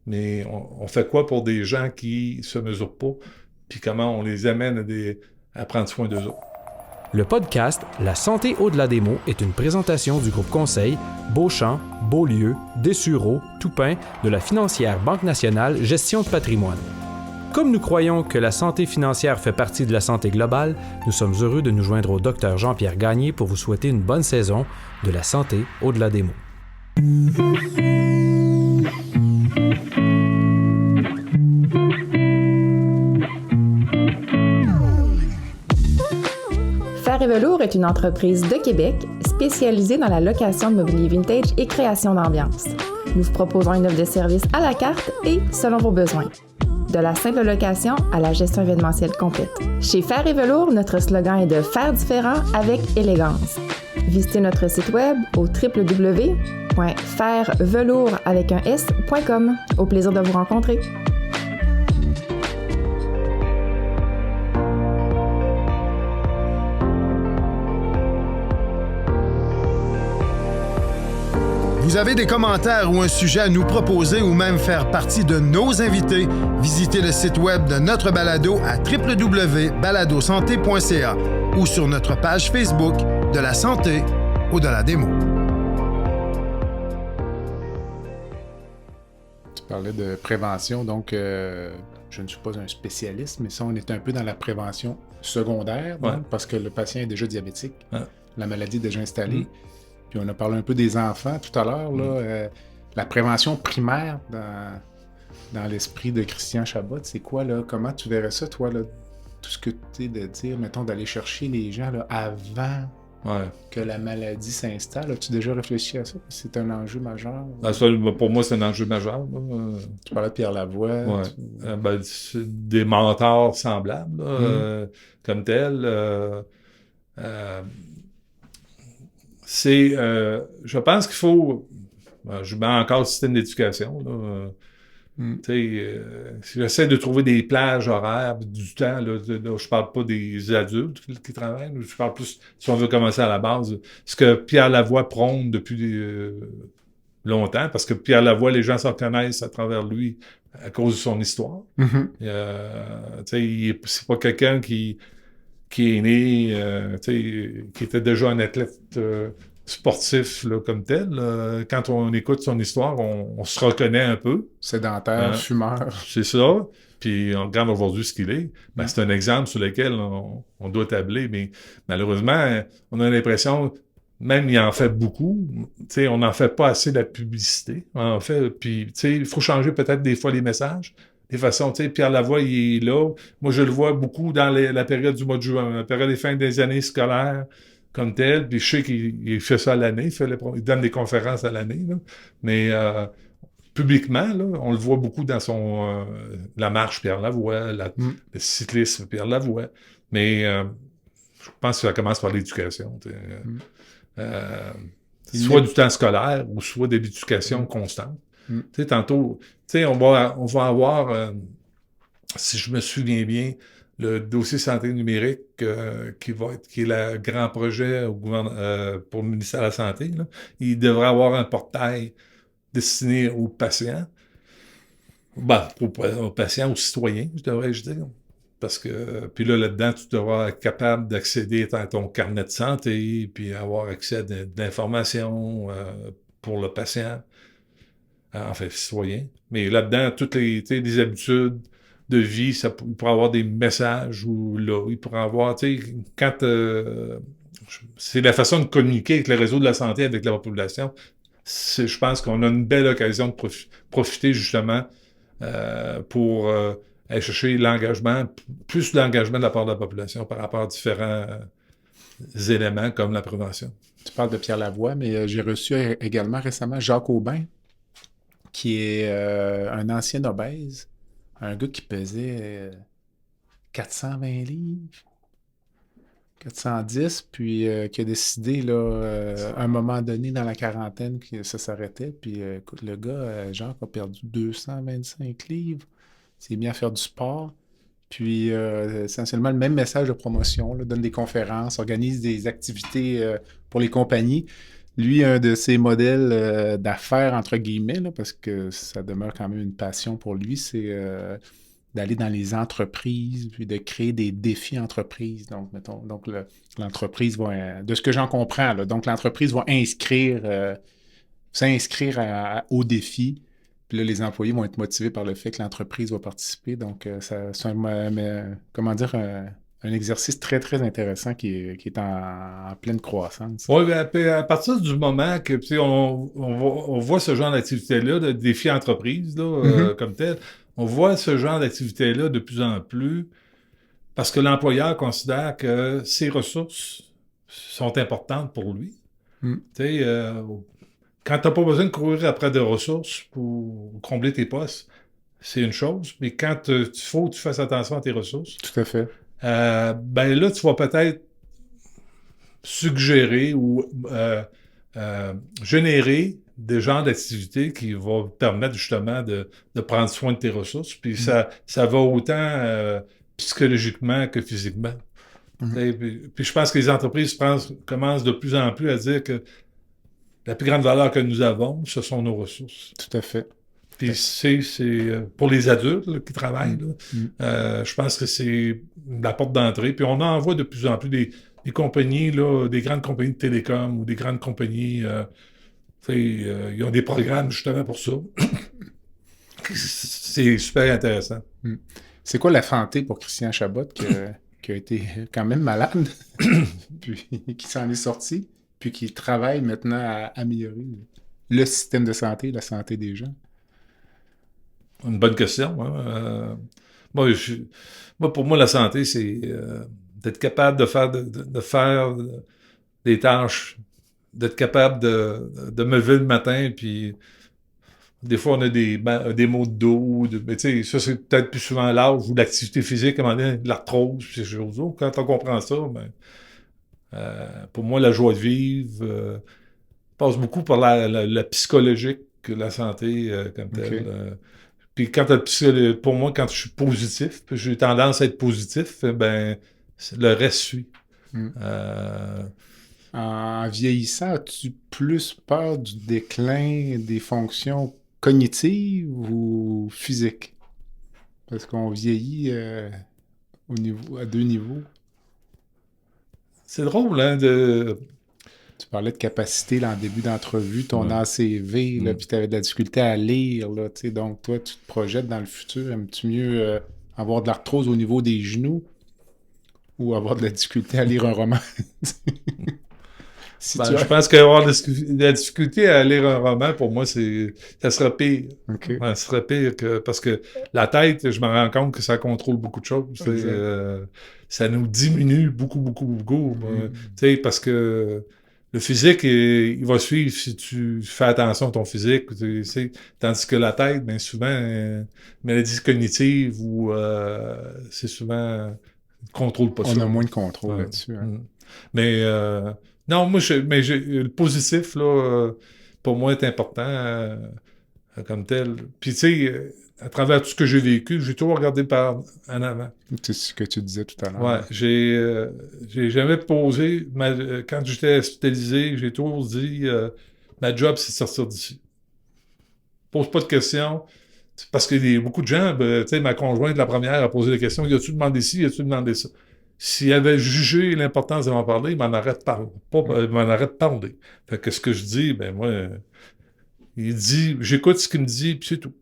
Mais on fait quoi pour des gens qui se mesurent pas? Puis comment on les amène à prendre soin d'eux autres? Le podcast La santé au-delà des mots est une présentation du groupe conseil Beauchamp, Beaulieu, Dessureau, Toupin de la financière Banque nationale Gestion de patrimoine. Comme nous croyons que la santé financière fait partie de la santé globale, nous sommes heureux de nous joindre au Dr Jean-Pierre Gagné pour vous souhaiter une bonne saison de La santé au-delà des mots. Fer et Velours est une entreprise de Québec spécialisée dans la location de mobilier vintage et création d'ambiance. Nous vous proposons une offre de service à la carte et selon vos besoins. De la simple location à la gestion événementielle complète. Chez Fer et Velours, notre slogan est de faire différent avec élégance. Visitez notre site web au www.fervelours.com. Au plaisir de vous rencontrer. Vous avez des commentaires ou un sujet à nous proposer ou même faire partie de nos invités, visitez le site web de notre balado à www.baladosanté.ca ou sur notre page Facebook de la santé au-delà des mots. Tu parlais de prévention, donc je ne suis pas un spécialiste, mais ça, on est un peu dans la prévention secondaire, donc, parce que le patient est déjà diabétique, la maladie est déjà installée. Puis on a parlé un peu des enfants tout à l'heure, là. La prévention primaire dans l'esprit de Christian Chabot, c'est quoi, là? Comment tu verrais ça, toi, là? Tout ce que tu es de dire, mettons, d'aller chercher les gens là, avant Ouais. que la maladie s'installe. As-tu déjà réfléchi à ça? C'est un enjeu majeur. Ça, pour moi, c'est un enjeu majeur. Là. Tu parlais de Pierre Lavoie. Ouais. C'est des mentors semblables, là, comme tels. Je pense qu'il faut... je mets encore le système d'éducation. Là, j'essaie de trouver des plages horaires du temps. Là, je parle pas des adultes qui travaillent. Je parle plus, si on veut commencer à la base, ce que Pierre Lavoie prône depuis longtemps, parce que Pierre Lavoie, les gens se reconnaissent à travers lui à cause de son histoire. C'est pas quelqu'un qui est né, qui était déjà un athlète sportif là, comme tel. Quand on écoute son histoire, on se reconnaît un peu. Sédentaire, fumeur. C'est ça. Puis on regarde aujourd'hui ce qu'il est. C'est un exemple sur lequel on doit tabler. Mais malheureusement, on a l'impression, même il en fait beaucoup, on n'en fait pas assez de la publicité. En fait, puis il faut changer peut-être des fois les messages. Des façons, Pierre Lavoie, il est là. Moi, je le vois beaucoup dans la période du mois de juin, la période des fins des années scolaires, comme tel. Puis je sais qu'il fait ça à l'année, il donne des conférences à l'année. Là. Mais publiquement, là, on le voit beaucoup dans son la marche Pierre Lavoie, le cyclisme Pierre Lavoie. Mais je pense que ça commence par l'éducation. Soit du temps scolaire ou soit de l'éducation constante. Tantôt, on va avoir, si je me souviens bien, le dossier santé numérique qui est le grand projet pour le ministère de la Santé. Là. Il devrait avoir un portail destiné aux patients. Aux patients, aux citoyens, devrais-je dire. Parce que, puis là-dedans, tu devras être capable d'accéder à ton carnet de santé, puis avoir accès à de l'information pour le patient. Enfin, citoyen. Mais là-dedans, toutes les habitudes de vie, il pourrait avoir des messages où là, il pourrait avoir, quand c'est la façon de communiquer avec le réseau de la santé, avec la population, je pense qu'on a une belle occasion de profiter justement pour aller chercher l'engagement, plus d'engagement de la part de la population par rapport à différents éléments comme la prévention. Tu parles de Pierre Lavoie, mais j'ai reçu également récemment Jacques Aubin, qui est un ancien obèse, un gars qui pesait 420 livres, 410, puis qui a décidé, là, à un moment donné, dans la quarantaine, que ça s'arrêtait, puis écoute, le gars, Jacques, a perdu 225 livres, il s'est mis à faire du sport, puis essentiellement le même message de promotion, là, donne des conférences, organise des activités pour les compagnies. Lui, un de ses modèles d'affaires, entre guillemets, là, parce que ça demeure quand même une passion pour lui, c'est d'aller dans les entreprises, puis de créer des défis entreprises. Donc, mettons, l'entreprise va, de ce que j'en comprends, là, donc l'entreprise va s'inscrire au défi, puis là, les employés vont être motivés par le fait que l'entreprise va participer. Donc, c'est un exercice très, très intéressant qui est en pleine croissance. Oui, à partir du moment que on voit ce genre d'activité-là, de défi entreprise, là, comme tel, on voit ce genre d'activité-là de plus en plus parce que l'employeur considère que ses ressources sont importantes pour lui. Quand tu n'as pas besoin de courir après des ressources pour combler tes postes, c'est une chose, mais quand il faut que tu fasses attention à tes ressources. Tout à fait. Là, tu vas peut-être suggérer ou générer des genres d'activités qui vont permettre justement de prendre soin de tes ressources. Puis ça va autant psychologiquement que physiquement. Puis je pense que les entreprises commencent de plus en plus à dire que la plus grande valeur que nous avons, ce sont nos ressources. Tout à fait. Puis c'est pour les adultes là, qui travaillent, je pense que c'est la porte d'entrée. Puis on en voit de plus en plus des compagnies, là, des grandes compagnies de télécom ou des grandes compagnies, ils ont des programmes justement pour ça. C'est super intéressant. C'est quoi la santé pour Christian Chabot qui a été quand même malade, puis qui s'en est sorti, puis qui travaille maintenant à améliorer le système de santé, la santé des gens? Une bonne question. Hein? Moi, pour moi, la santé, c'est d'être capable de faire des tâches, d'être capable de me lever le matin, puis des fois, on a des maux de dos, mais tu sais, ça, c'est peut-être plus souvent l'âge ou l'activité physique, à un moment donné, l'arthrose, ces choses-là. Quand on comprend ça, ben, pour moi, la joie de vivre passe beaucoup par la psychologique, la santé comme telle. Ok. Puis pour moi, quand je suis positif, puis j'ai tendance à être positif, ben le reste suit. Mm. Euh, En vieillissant, as-tu plus peur du déclin des fonctions cognitives ou physiques? Parce qu'on vieillit à deux niveaux. c'est drôle, hein, Tu parlais de capacité là, en début d'entrevue, ton Ouais. ACV, là, Mm. puis tu avais de la difficulté à lire. Là, tu sais. Donc, toi, tu te projettes dans le futur. Aimes-tu mieux avoir de l'arthrose au niveau des genoux ou avoir de la difficulté à lire un roman? Si tu je as... pense qu'avoir de la difficulté à lire un roman, pour moi, ça serait pire. OK. Ouais, ça serait pire parce que la tête, je me rends compte que ça contrôle beaucoup de choses. Exact. Ça nous diminue beaucoup, beaucoup, beaucoup. Mhm. Tu sais, parce que le physique, il va suivre si tu fais attention à ton physique. Tu sais, tandis que la tête, bien souvent, maladie cognitive ou c'est souvent contrôle pas On ça. a moins de contrôle Ouais. là-dessus. Hein. Mais non, le positif, là, pour moi, est important comme tel. Puis, tu sais, à travers tout ce que j'ai vécu, j'ai toujours regardé par en avant. C'est ce que tu disais tout à l'heure. Ouais, j'ai jamais posé, quand j'étais hospitalisé, j'ai toujours dit, ma job, c'est de sortir d'ici. Pose pas de questions. Parce qu'il y a beaucoup de gens, tu sais, ma conjointe, la première, a posé des questions. Y a-tu demandé ci, y a-tu demandé ça? S'il avait jugé l'importance de m'en parler, il m'en arrête de parler. Il m'en arrête de parler. Fait que ce que je dis, ben moi, il dit, j'écoute ce qu'il me dit, puis c'est tout.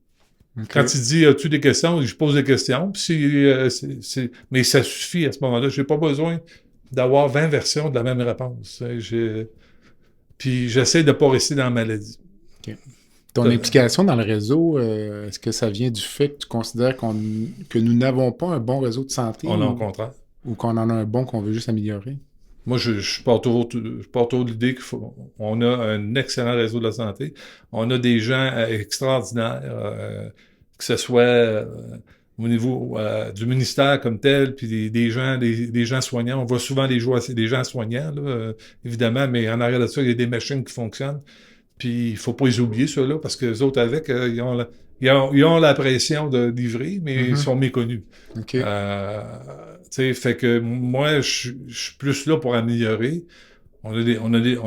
OK. Quand il dit, as-tu des questions, je pose des questions, puis mais ça suffit à ce moment-là. J'ai pas besoin d'avoir 20 versions de la même réponse. Puis j'essaie de pas rester dans la maladie. Ton implication dans le réseau, est-ce que ça vient du fait que tu considères que nous n'avons pas un bon réseau de santé On est au contraire. ou qu'on en a un bon qu'on veut juste améliorer? Moi, je pars toujours de l'idée qu'on a un excellent réseau de la santé. On a des gens extraordinaires, que ce soit au niveau du ministère comme tel, puis des gens soignants. On voit souvent des gens soignants, là, évidemment, mais en arrière de ça, il y a des machines qui fonctionnent. Puis il faut pas les oublier, ceux-là, parce que les autres avec, ils ont la pression de livrer, mais ils sont méconnus. OK. Tu sais, fait que moi, je suis plus là pour améliorer. On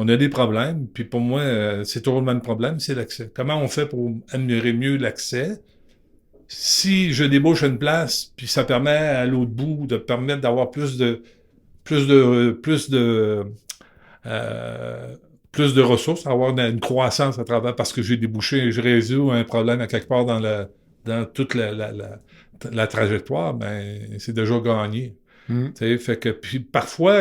a des problèmes, puis pour moi, c'est toujours le même problème, c'est l'accès. Comment on fait pour améliorer mieux l'accès? Si je débauche une place, puis ça permet à l'autre bout de permettre d'avoir plus de ressources, avoir une croissance à travers, parce que j'ai débouché, je résous un problème à quelque part dans toute la trajectoire, ben, c'est déjà gagné. Mm. Tu sais, fait que, puis parfois,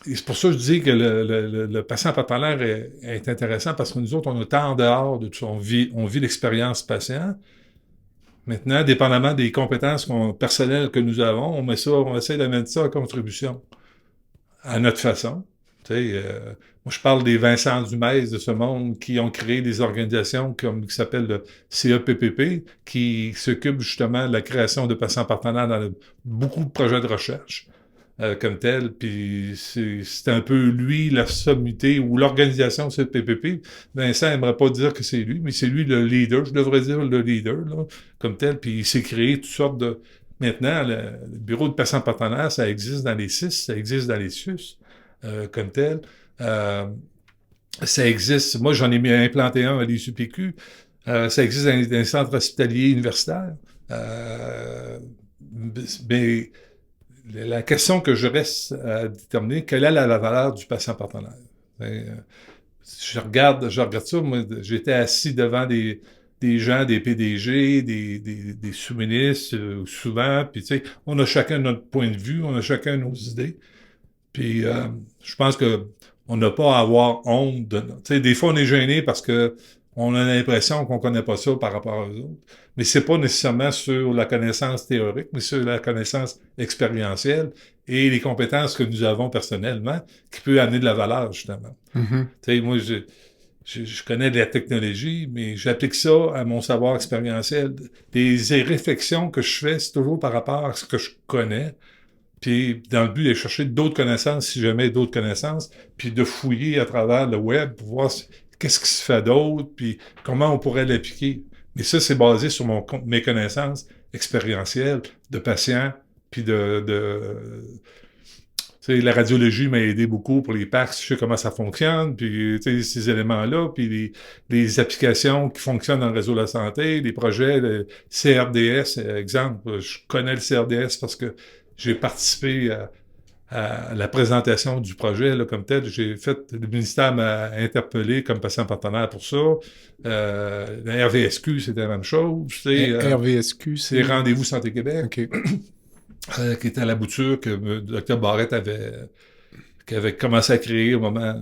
et c'est pour ça que je dis que le patient partenaire est intéressant, parce que nous autres, on est en dehors de tout ça. On vit l'expérience patient. Maintenant, dépendamment des compétences personnelles que nous avons, on essaie de mettre ça en contribution à notre façon. Tu sais, moi, je parle des Vincent Dumais de ce monde qui ont créé des organisations qui s'appellent le CEPPP, qui s'occupent justement de la création de patients partenaires dans beaucoup de projets de recherche comme tel. Puis c'est un peu lui la sommité ou l'organisation CEPPP. Vincent n'aimerait pas dire que c'est lui, mais c'est lui le leader. Je devrais dire le leader là, comme tel. Puis il s'est créé toutes sortes de... Maintenant, le bureau de patients partenaires, ça existe dans les CIS, ça existe dans les SUS. Comme tel. Ça existe, moi j'en ai mis implanté un à l'ISUPQ, ça existe dans les centres hospitaliers universitaires. Mais la question que je reste à déterminer, quelle est la valeur du patient partenaire? Je regarde ça, moi j'étais assis devant des gens, des PDG, des sous-ministres, souvent, puis tu sais, on a chacun notre point de vue, on a chacun nos idées. Puis je pense que on n'a pas à avoir honte de... Tu sais, des fois, on est gêné parce que on a l'impression qu'on connaît pas ça par rapport aux autres. Mais c'est pas nécessairement sur la connaissance théorique, mais sur la connaissance expérientielle et les compétences que nous avons personnellement qui peut amener de la valeur, justement. Mhm. Tu sais, moi, je connais de la technologie, mais j'applique ça à mon savoir expérientiel. Les réflexions que je fais, c'est toujours par rapport à ce que je connais, puis dans le but de chercher d'autres connaissances, si jamais d'autres connaissances, puis de fouiller à travers le web pour voir qu'est-ce qui se fait d'autre, puis comment on pourrait l'appliquer. Mais ça, c'est basé sur mes connaissances expérientielles de patients, puis tu sais, la radiologie m'a aidé beaucoup pour les PACS, je sais comment ça fonctionne, puis tu sais, ces éléments-là, puis les applications qui fonctionnent dans le réseau de la santé, les projets, le CRDS, exemple, je connais le CRDS parce que j'ai participé à la présentation du projet là, comme tel. Le ministère m'a interpellé comme patient partenaire pour ça. La RVSQ, c'était la même chose. RVSQ, c'est Rendez-vous Santé Québec. OK. Qui était à la bouture que le Dr Barrett avait commencé à créer au moment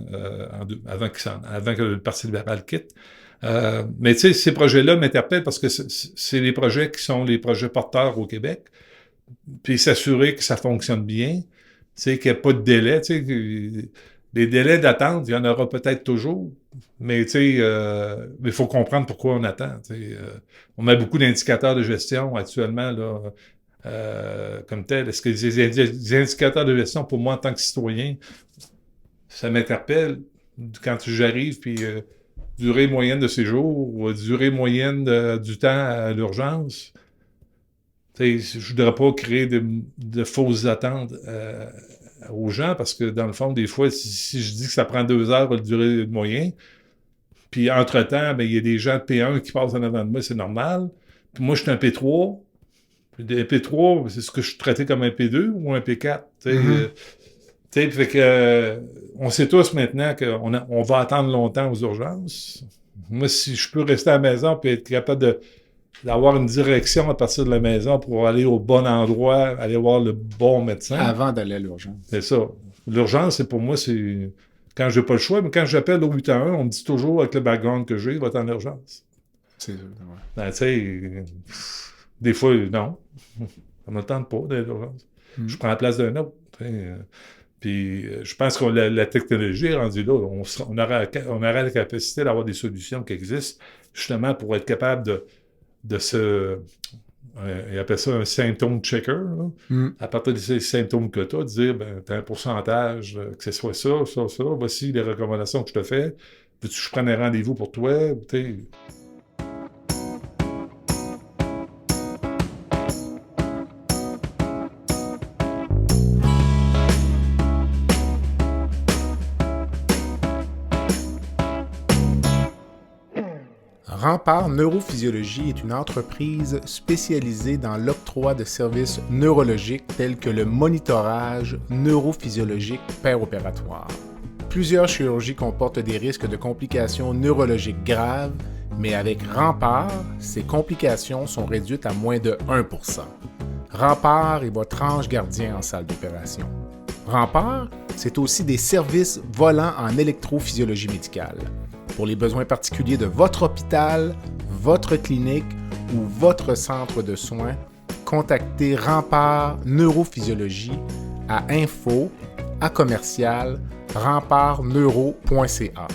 avant que le Parti libéral quitte. Mais tu sais, ces projets-là m'interpellent parce que c'est les projets qui sont les projets porteurs au Québec. Puis s'assurer que ça fonctionne bien, tu sais, qu'il n'y a pas de délai. Tu sais, les délais d'attente, il y en aura peut-être toujours, mais tu sais, il faut comprendre pourquoi on attend. Tu sais, on met beaucoup d'indicateurs de gestion actuellement là. Comme tel. Est-ce que les indicateurs de gestion, pour moi, en tant que citoyen, ça m'interpelle quand j'arrive, puis durée moyenne de séjour, ou durée moyenne du temps à l'urgence. Je ne voudrais pas créer de fausses attentes aux gens, parce que dans le fond, des fois, si je dis que ça prend 2 heures, la durée moyenne, puis entre-temps, ben, il y a des gens de P1 qui passent en avant de moi, c'est normal. Puis moi, je suis un P3, un P3, c'est ce que je suis traité comme un P2 ou un P4. Fait que on sait tous maintenant qu'on va attendre longtemps aux urgences. Moi, si je peux rester à la maison et être capable d'avoir une direction à partir de la maison pour aller au bon endroit, aller voir le bon médecin. Avant d'aller à l'urgence. C'est ça. L'urgence, c'est pour moi, c'est quand j'ai pas le choix, mais quand j'appelle au 811, on me dit toujours avec le background que j'ai, va-t-en en urgence. C'est ça, ouais. Ben, tu sais, des fois, non. Ça ne me tente pas d'aller à l'urgence. Je prends la place d'un autre. Puis je pense que la technologie est rendue là. On aura la capacité d'avoir des solutions qui existent justement pour être capable de se... ils appellent ça un symptôme checker. À partir de ces symptômes que tu as, de dire, ben, tu as un pourcentage, que ce soit ça, voici les recommandations que je te fais. Veux-tu que je prenne un rendez-vous pour toi? T'sais. Rempart Neurophysiologie est une entreprise spécialisée dans l'octroi de services neurologiques tels que le monitorage neurophysiologique péropératoire. Plusieurs chirurgies comportent des risques de complications neurologiques graves, mais avec Rempart, ces complications sont réduites à moins de 1%. Rempart est votre ange gardien en salle d'opération. Rempart, c'est aussi des services volants en électrophysiologie médicale. Pour les besoins particuliers de votre hôpital, votre clinique ou votre centre de soins, contactez Rempart Neurophysiologie à info@rempartneuro.ca.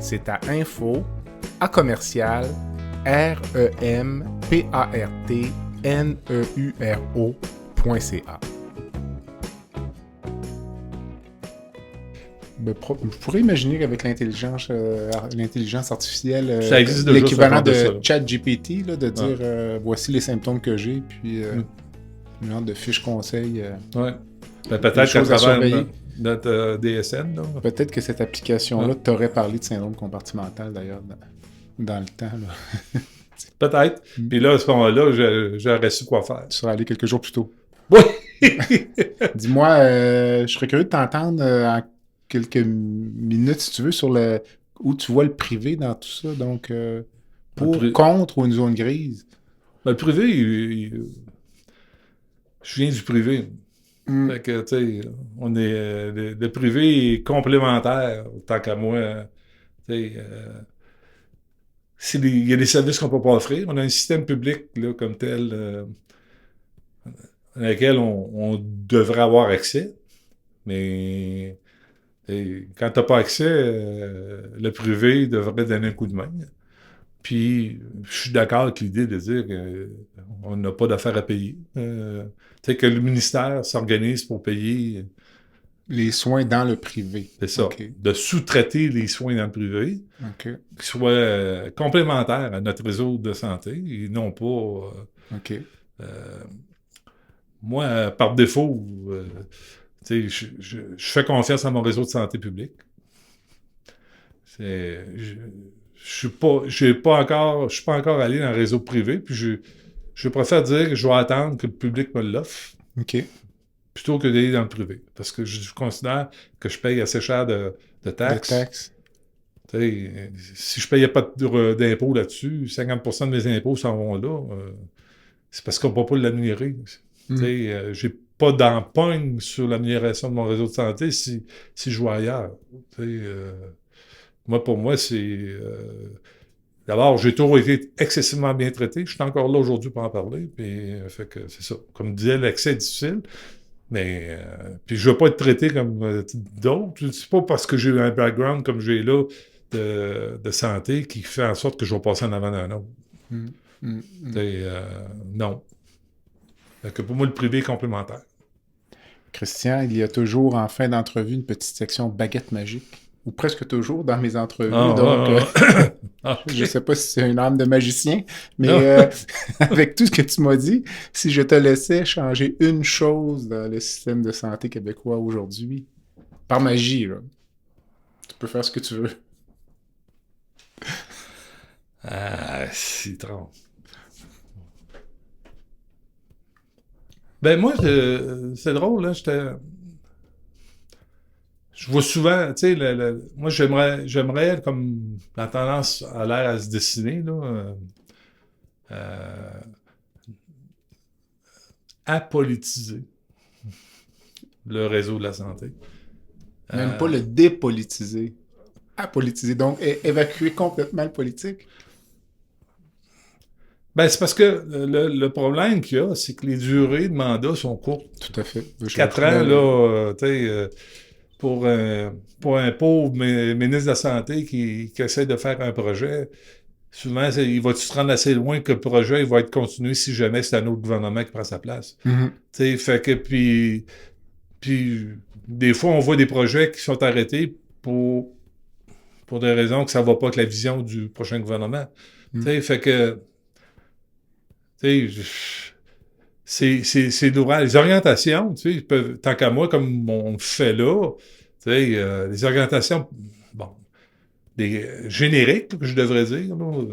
C'est à info@rempartneuro.ca. Je pourrais imaginer qu'avec l'intelligence artificielle, ça existe l'équivalent de ChatGPT, de dire voici les symptômes que j'ai, puis une sorte de fiche conseil. Ouais. Ben, peut-être qu'à travers notre DSN. Là. Peut-être que cette application-là t'aurait parlé de syndrome compartimental, d'ailleurs, dans le temps. Là. Peut-être. Puis là, à ce moment-là, j'aurais su quoi faire. Tu serais allé quelques jours plus tôt. Oui! Dis-moi, je serais curieux de t'entendre en quelques minutes, si tu veux, sur où tu vois le privé dans tout ça. Donc, contre ou une zone grise? Ben, le privé, je viens du privé. Fait que, tu sais, on est... le privé est complémentaire, tant qu'à moi. Tu sais, il y a des services qu'on peut pas offrir. On a un système public là, comme tel à laquelle on devrait avoir accès, mais quand tu n'as pas accès, le privé devrait donner un coup de main. Puis, je suis d'accord avec l'idée de dire qu'on n'a pas d'affaires à payer. Tu sais, que le ministère s'organise pour payer. Les soins dans le privé. C'est ça. OK. De sous-traiter les soins dans le privé, OK. qui soient complémentaires à notre réseau de santé et non pas. OK. Moi, par défaut, tu sais, je fais confiance à mon réseau de santé publique. Je suis pas encore allé dans le réseau privé, puis je préfère dire que je vais attendre que le public me l'offre. OK. Plutôt que d'aller dans le privé. Parce que je considère que je paye assez cher de taxes. De taxes. Si je payais pas d'impôts là-dessus, 50% de mes impôts s'en vont là, c'est parce qu'on ne peut pas l'améliorer. J'ai pas d'empoigne sur l'amélioration de mon réseau de santé si je vais ailleurs. Pour moi, c'est... D'abord, j'ai toujours été excessivement bien traité. Je suis encore là aujourd'hui pour en parler. Puis, fait que c'est ça. Comme je disais, l'accès est difficile. Mais, puis je veux pas être traité comme d'autres. C'est pas parce que j'ai un background comme j'ai là de santé qui fait en sorte que je vais passer en avant d'un autre. Non. Fait que pour moi, le privé est complémentaire. Christian, il y a toujours en fin d'entrevue une petite section baguette magique. Ou presque toujours dans mes entrevues. Je ne sais pas si c'est une âme de magicien, mais avec tout ce que tu m'as dit, si je te laissais changer une chose dans le système de santé québécois aujourd'hui, par magie, là, tu peux faire ce que tu veux. C'est trop. Ben moi, c'est drôle, là, je vois souvent, tu sais, moi j'aimerais, comme la tendance a l'air à se dessiner, là, apolitiser le réseau de la santé. Même pas le dépolitiser. Apolitiser, donc évacuer complètement le politique. Ben, c'est parce que le problème qu'il y a, c'est que les durées de mandat sont courtes. Tout à fait. 4 ans, là, tu sais... Pour un pauvre ministre de la Santé qui essaie de faire un projet, souvent, il va se rendre assez loin que le projet il va être continué si jamais c'est un autre gouvernement qui prend sa place. Mm-hmm. Fait que, puis des fois, on voit des projets qui sont arrêtés pour des raisons que ça va pas avec la vision du prochain gouvernement. Fait que, c'est l'ouvrage. Les orientations, tant qu'à moi, comme on le fait là, les orientations, bon, des génériques, que je devrais dire, là,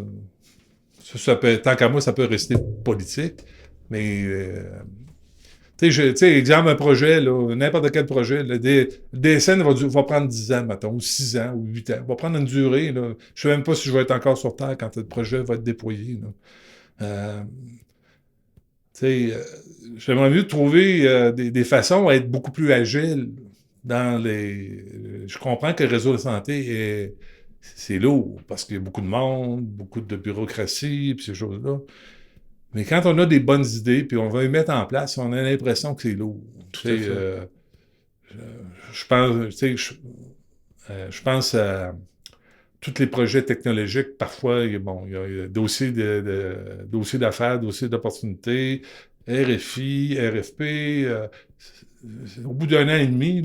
ça peut, tant qu'à moi, ça peut rester politique, mais, exemple, un projet, là, n'importe quel projet, le DSN va prendre 10 ans, mettons, ou 6 ans, ou 8 ans, va prendre une durée, là. Je sais même pas si je vais être encore sur Terre quand le projet va être déployé, là. J'aimerais mieux trouver des façons à être beaucoup plus agile dans je comprends que le réseau de santé c'est lourd parce qu'il y a beaucoup de monde, beaucoup de bureaucratie, puis ces choses-là. Mais quand on a des bonnes idées, puis on va les mettre en place, on a l'impression que c'est lourd. Je pense à tous les projets technologiques, parfois, il y a dossier d'affaires, dossier d'opportunités, RFI, RFP. Au bout d'un an et demi,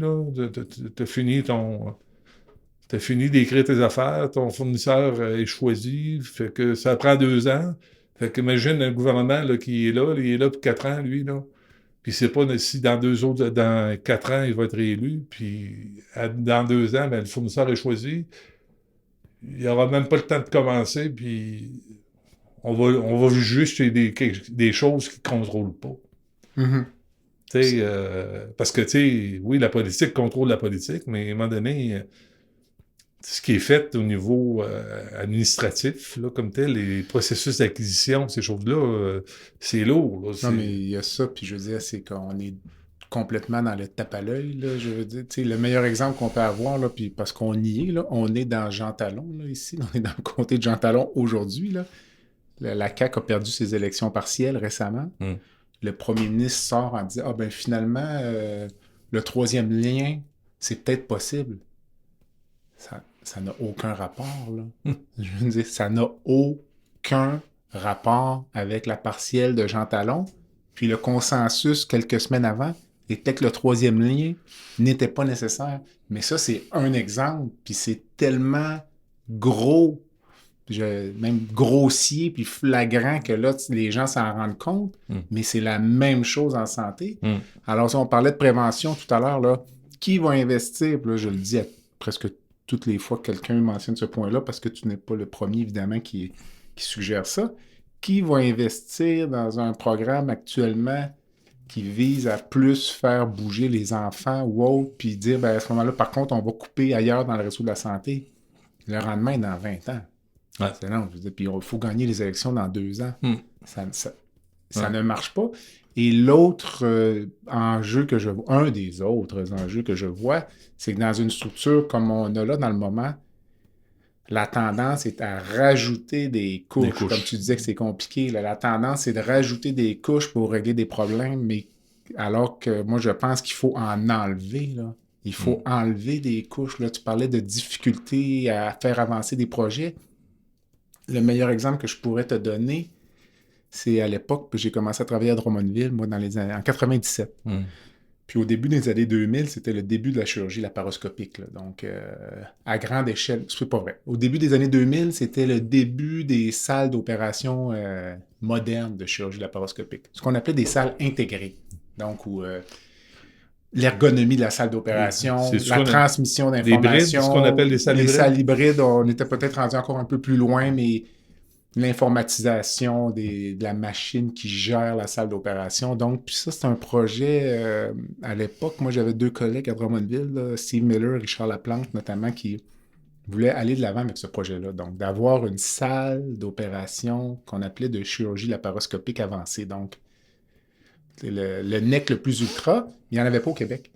t'as fini d'écrire tes affaires, ton fournisseur est choisi, fait que ça prend 2 ans. Fait qu'imagine un gouvernement là, qui est là, il est là pour 4 ans, lui, là. Puis c'est pas si dans 4 ans, il va être réélu, puis dans 2 ans, ben, le fournisseur est choisi. Il n'y aura même pas le temps de commencer, puis on va juger sur des choses qui ne contrôlent pas. Mm-hmm. Parce que, oui, la politique contrôle la politique, mais à un moment donné, ce qui est fait au niveau administratif, là, comme tel, les processus d'acquisition, ces choses-là, c'est lourd. Là, non, mais il y a ça, puis je veux dire, c'est qu'on est complètement dans le tape à l'œil, là, je veux dire. Tu sais, le meilleur exemple qu'on peut avoir, là, puis parce qu'on y est, là, on est dans Jean Talon, là, ici, on est dans le comté de Jean Talon aujourd'hui, là. La CAQ a perdu ses élections partielles récemment. Le premier ministre sort en disant « Ah ben finalement, le troisième lien, c'est peut-être possible. » Ça n'a aucun rapport, là. Je veux dire, ça n'a aucun rapport avec la partielle de Jean Talon. Puis le consensus, quelques semaines avant, était que le troisième lien n'était pas nécessaire. Mais ça, c'est un exemple, puis c'est tellement gros, même grossier, puis flagrant que là, les gens s'en rendent compte, mais c'est la même chose en santé. Alors, si on parlait de prévention tout à l'heure, là, qui va investir? Puis là, je le dis à presque toutes les fois que quelqu'un mentionne ce point-là, parce que tu n'es pas le premier, évidemment, qui suggère ça. Qui va investir dans un programme actuellement qui vise à plus faire bouger les enfants ou autres, puis dire, ben, à ce moment-là, par contre, on va couper ailleurs dans le réseau de la santé. Le rendement est dans 20 ans. Ouais. C'est long. Je veux dire, puis il faut gagner les élections dans 2 ans. Ça ne marche pas. Et l'autre enjeu que je vois, un des autres enjeux que je vois, c'est que dans une structure comme on a là dans le moment, la tendance est à rajouter des couches. Comme tu disais que c'est compliqué, là, la tendance, c'est de rajouter des couches pour régler des problèmes, mais alors que moi, je pense qu'il faut en enlever, là. Il faut enlever des couches. Là. Tu parlais de difficultés à faire avancer des projets. Le meilleur exemple que je pourrais te donner, c'est à l'époque, j'ai commencé à travailler à Drummondville, moi, en 97. Puis au début des années 2000, c'était le début de la chirurgie laparoscopique. Là. Donc, à grande échelle, c'est pas vrai. Au début des années 2000, c'était le début des salles d'opération modernes de chirurgie laparoscopique. Ce qu'on appelait des salles intégrées. Donc, où l'ergonomie de la salle d'opération, la transmission d'informations. Ce qu'on appelle des salles hybrides. Les salles hybrides, on était peut-être rendu encore un peu plus loin, mais l'informatisation de la machine qui gère la salle d'opération. Donc, puis ça, c'est un projet, à l'époque, moi, j'avais 2 collègues à Drummondville, là, Steve Miller, Richard Laplante, notamment, qui voulaient aller de l'avant avec ce projet-là. Donc, d'avoir une salle d'opération qu'on appelait de chirurgie laparoscopique avancée. Donc, le NEC le plus ultra, il n'y en avait pas au Québec.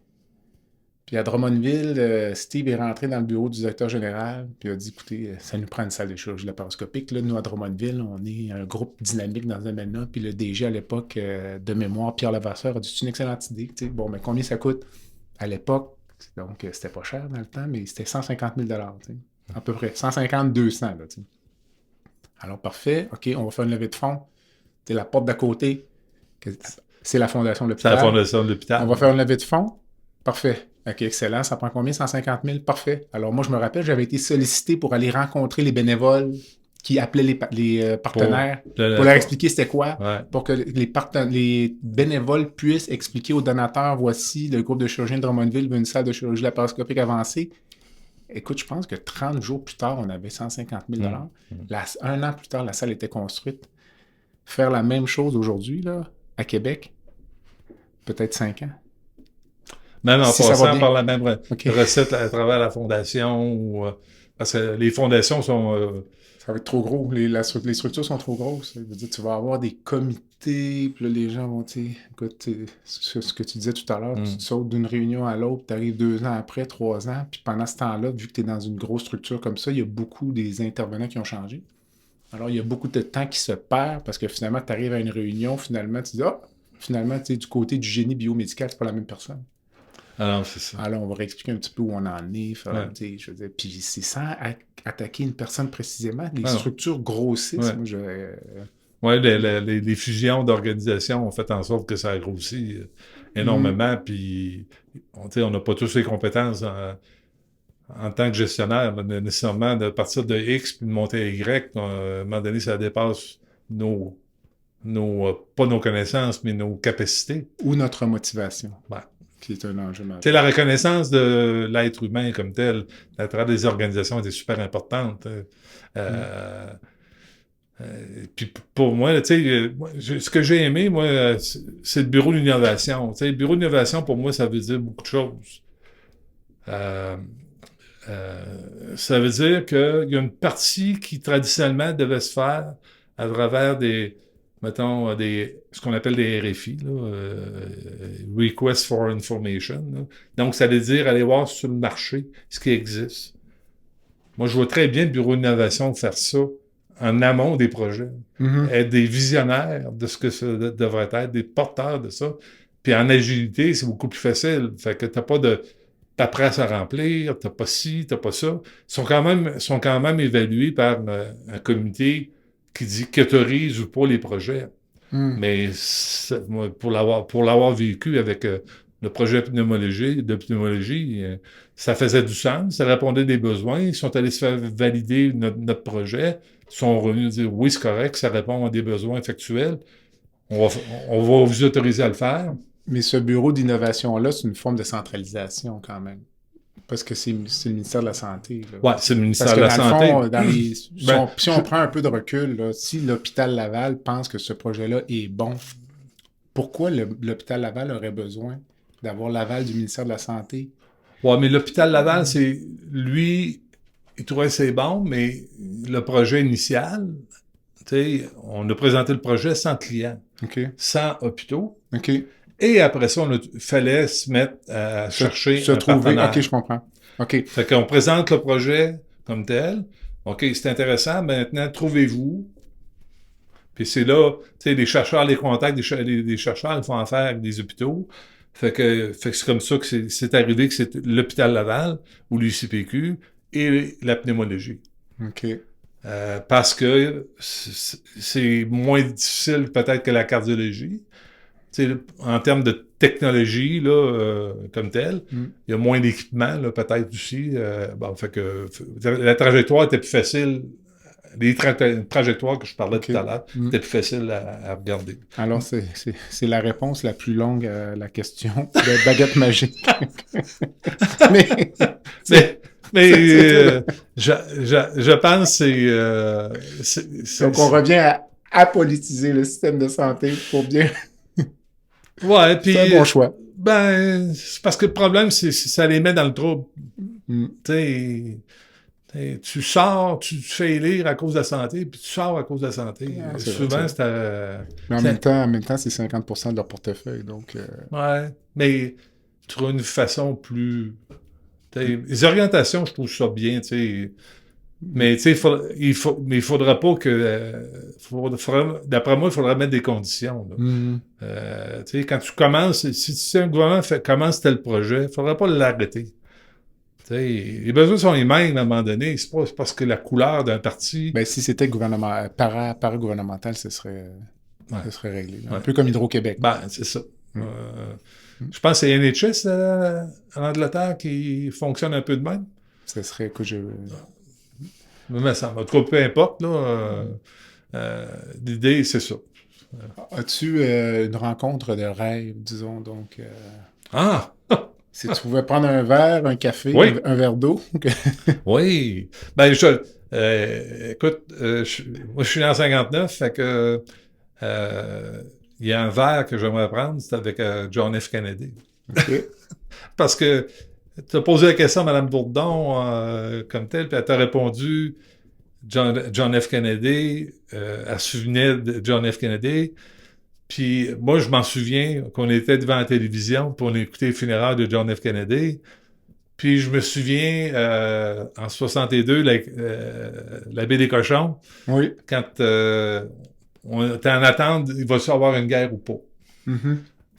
Puis à Drummondville, Steve est rentré dans le bureau du directeur général, puis il a dit, écoutez, ça nous prend une salle de chirurgie laparoscopique. Là, nous, à Drummondville, on est un groupe dynamique dans ce domaine-là, puis le DG à l'époque, de mémoire, Pierre Levasseur, a dit, c'est une excellente idée. T'sais. Bon, mais combien ça coûte? À l'époque, donc c'était pas cher dans le temps, mais c'était 150 000 à peu près. 150-200 là, t'sais. Alors, parfait. OK, on va faire une levée de fonds. C'est la porte d'à côté. C'est la fondation de l'hôpital. C'est la fondation de l'hôpital. On va faire une levée de fonds. Parfait. OK, excellent. Ça prend combien? 150 000? Parfait. Alors, moi, je me rappelle, j'avais été sollicité pour aller rencontrer les bénévoles qui appelaient les partenaires pour leur expliquer c'était quoi, pour que les bénévoles puissent expliquer aux donateurs, voici, le groupe de chirurgiens de Drummondville veut une salle de chirurgie laparoscopique avancée. Écoute, je pense que 30 jours plus tard, on avait 150 000 Un an plus tard, la salle était construite. Faire la même chose aujourd'hui, là, à Québec, peut-être 5 ans. Même en passant par la même recette à travers la fondation, parce que les fondations sont... Ça va être trop gros. Les structures sont trop grosses. Je veux dire, tu vas avoir des comités, puis là, les gens vont, écoute, ce que tu disais tout à l'heure, tu sautes d'une réunion à l'autre, tu arrives 2 ans après, 3 ans, puis pendant ce temps-là, vu que tu es dans une grosse structure comme ça, il y a beaucoup des intervenants qui ont changé. Alors, il y a beaucoup de temps qui se perd parce que finalement, tu arrives à une réunion, finalement, tu dis, finalement, tu sais, du côté du génie biomédical, c'est pas la même personne. Alors, c'est ça. Alors, on va réexpliquer un petit peu où on en est. Je veux dire, puis c'est sans attaquer une personne précisément. Les structures grossissent. Oui, les fusions d'organisations ont fait en sorte que ça a grossi énormément. Puis, on n'a pas tous les compétences en tant que gestionnaire, nécessairement de partir de X puis de monter à Y. À un moment donné, ça dépasse pas nos connaissances, mais nos capacités. Ou notre motivation. Ouais. Qui est un enjeu majeur. C'est la reconnaissance de l'être humain comme tel à travers des organisations était super importante. Puis pour moi, tu sais, ce que j'ai aimé, moi, c'est le bureau de l'innovation. Tu sais, le bureau de l'innovation, pour moi, ça veut dire beaucoup de choses. Ça veut dire qu'il y a une partie qui, traditionnellement, devait se faire à travers des mettons, ce qu'on appelle des RFI, là, Request for Information. Là. Donc, ça veut dire aller voir sur le marché ce qui existe. Moi, je vois très bien le bureau d'innovation faire ça en amont des projets. Être des visionnaires de ce que ça devrait être, des porteurs de ça. Puis en agilité, c'est beaucoup plus facile. Fait que t'as pas de paperasse à remplir, t'as pas ci, t'as pas ça. Ils sont quand même évalués par un comité qui autorise ou pas les projets. Mais moi, pour l'avoir vécu avec le projet de pneumologie, ça faisait du sens, ça répondait à des besoins. Ils sont allés se faire valider notre projet. Ils sont revenus dire oui, c'est correct, ça répond à des besoins factuels. On va vous autoriser à le faire. Mais ce bureau d'innovation-là, c'est une forme de centralisation quand même. Parce que c'est le ministère de la Santé. Là. Ouais, c'est le ministère de la Santé. Fond, si on prend un peu de recul, là, si l'hôpital Laval pense que ce projet-là est bon, pourquoi l'hôpital Laval aurait besoin d'avoir l'aval du ministère de la Santé? Ouais, mais l'hôpital Laval, lui, il trouvait que c'est bon, mais le projet initial, tu sais, on a présenté le projet sans clients, sans hôpitaux. Et après ça, il fallait se mettre à chercher un partenaire. OK, je comprends. OK. Fait qu'on présente le projet comme tel. OK, c'est intéressant. Maintenant, trouvez-vous. Puis c'est là, tu sais, les chercheurs, les contacts des chercheurs, ils font affaire avec des hôpitaux. Fait que c'est comme ça que c'est arrivé que c'est l'hôpital Laval ou l'UCPQ et la pneumologie. OK. Parce que c'est moins difficile peut-être que la cardiologie. T'sais, en termes de technologie, là, comme telle, il y a moins d'équipement, là, peut-être aussi. Fait que la trajectoire était plus facile. Les trajectoires que je parlais tout à l'heure étaient plus faciles à regarder. Alors, c'est la réponse la plus longue à la question de baguette magique. mais je pense que c'est... Donc, on revient à apolitiser le système de santé pour bien... Ouais, puis... C'est un bon choix. Ben, c'est parce que le problème, c'est ça les met dans le trouble. Tu sors, tu te fais élire à cause de la santé, puis tu sors à cause de la santé. Souvent, c'est... Mais en même temps, c'est 50% de leur portefeuille, donc... Ouais, mais tu trouves une façon plus... Les orientations, je trouve ça bien, tu sais... Mais tu sais, il faudra pas que... d'après moi, il faudra mettre des conditions. Tu sais, quand tu commences... Si un gouvernement commence tel projet, il faudra pas l'arrêter. Tu sais, les besoins sont les mêmes à un moment donné. C'est pas parce que la couleur d'un parti... Ben, si c'était paragouvernemental, ce serait réglé. Un peu comme Hydro-Québec. Ben, c'est ça. Je pense que c'est NHS en Angleterre qui fonctionne un peu de même. Ce serait que Mais ça, en tout cas, peu importe, là, l'idée, c'est ça. As-tu une rencontre de rêve, disons, donc... Si tu pouvais prendre un verre, un café, un verre d'eau... Oui. Ben, écoute, moi, je suis né en 59, fait que il y a un verre que j'aimerais prendre, c'est avec John F. Kennedy. Okay. Parce que tu as posé la question à Mme Bourdon comme telle, puis elle t'a répondu John F. Kennedy, elle se souvenait de John F. Kennedy. Puis moi, je m'en souviens qu'on était devant la télévision pour écouter les funérailles de John F. Kennedy. Puis je me souviens, en 62, la baie des cochons, quand on était en attente, il va-tu avoir une guerre ou pas?